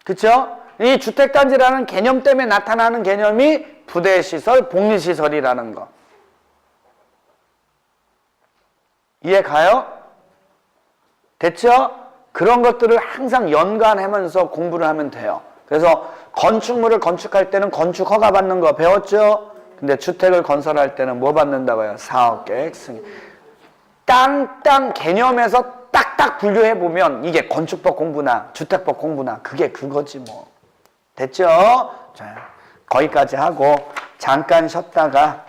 그쵸? 이 주택단지라는 개념 때문에 나타나는 개념이 부대시설, 복리시설이라는 거. 이해 가요? 됐죠? 그런 것들을 항상 연관하면서 공부를 하면 돼요. 그래서 건축물을 건축할 때는 건축 허가 받는 거 배웠죠? 근데 주택을 건설할 때는 뭐 받는다고요? 사업계획 승인. 땅 개념에서 딱딱 분류해보면 이게 건축법 공부나 주택법 공부나 그게 그거지 뭐. 됐죠? 자, 거기까지 하고 잠깐 쉬었다가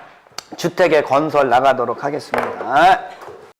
주택의 건설 나가도록 하겠습니다.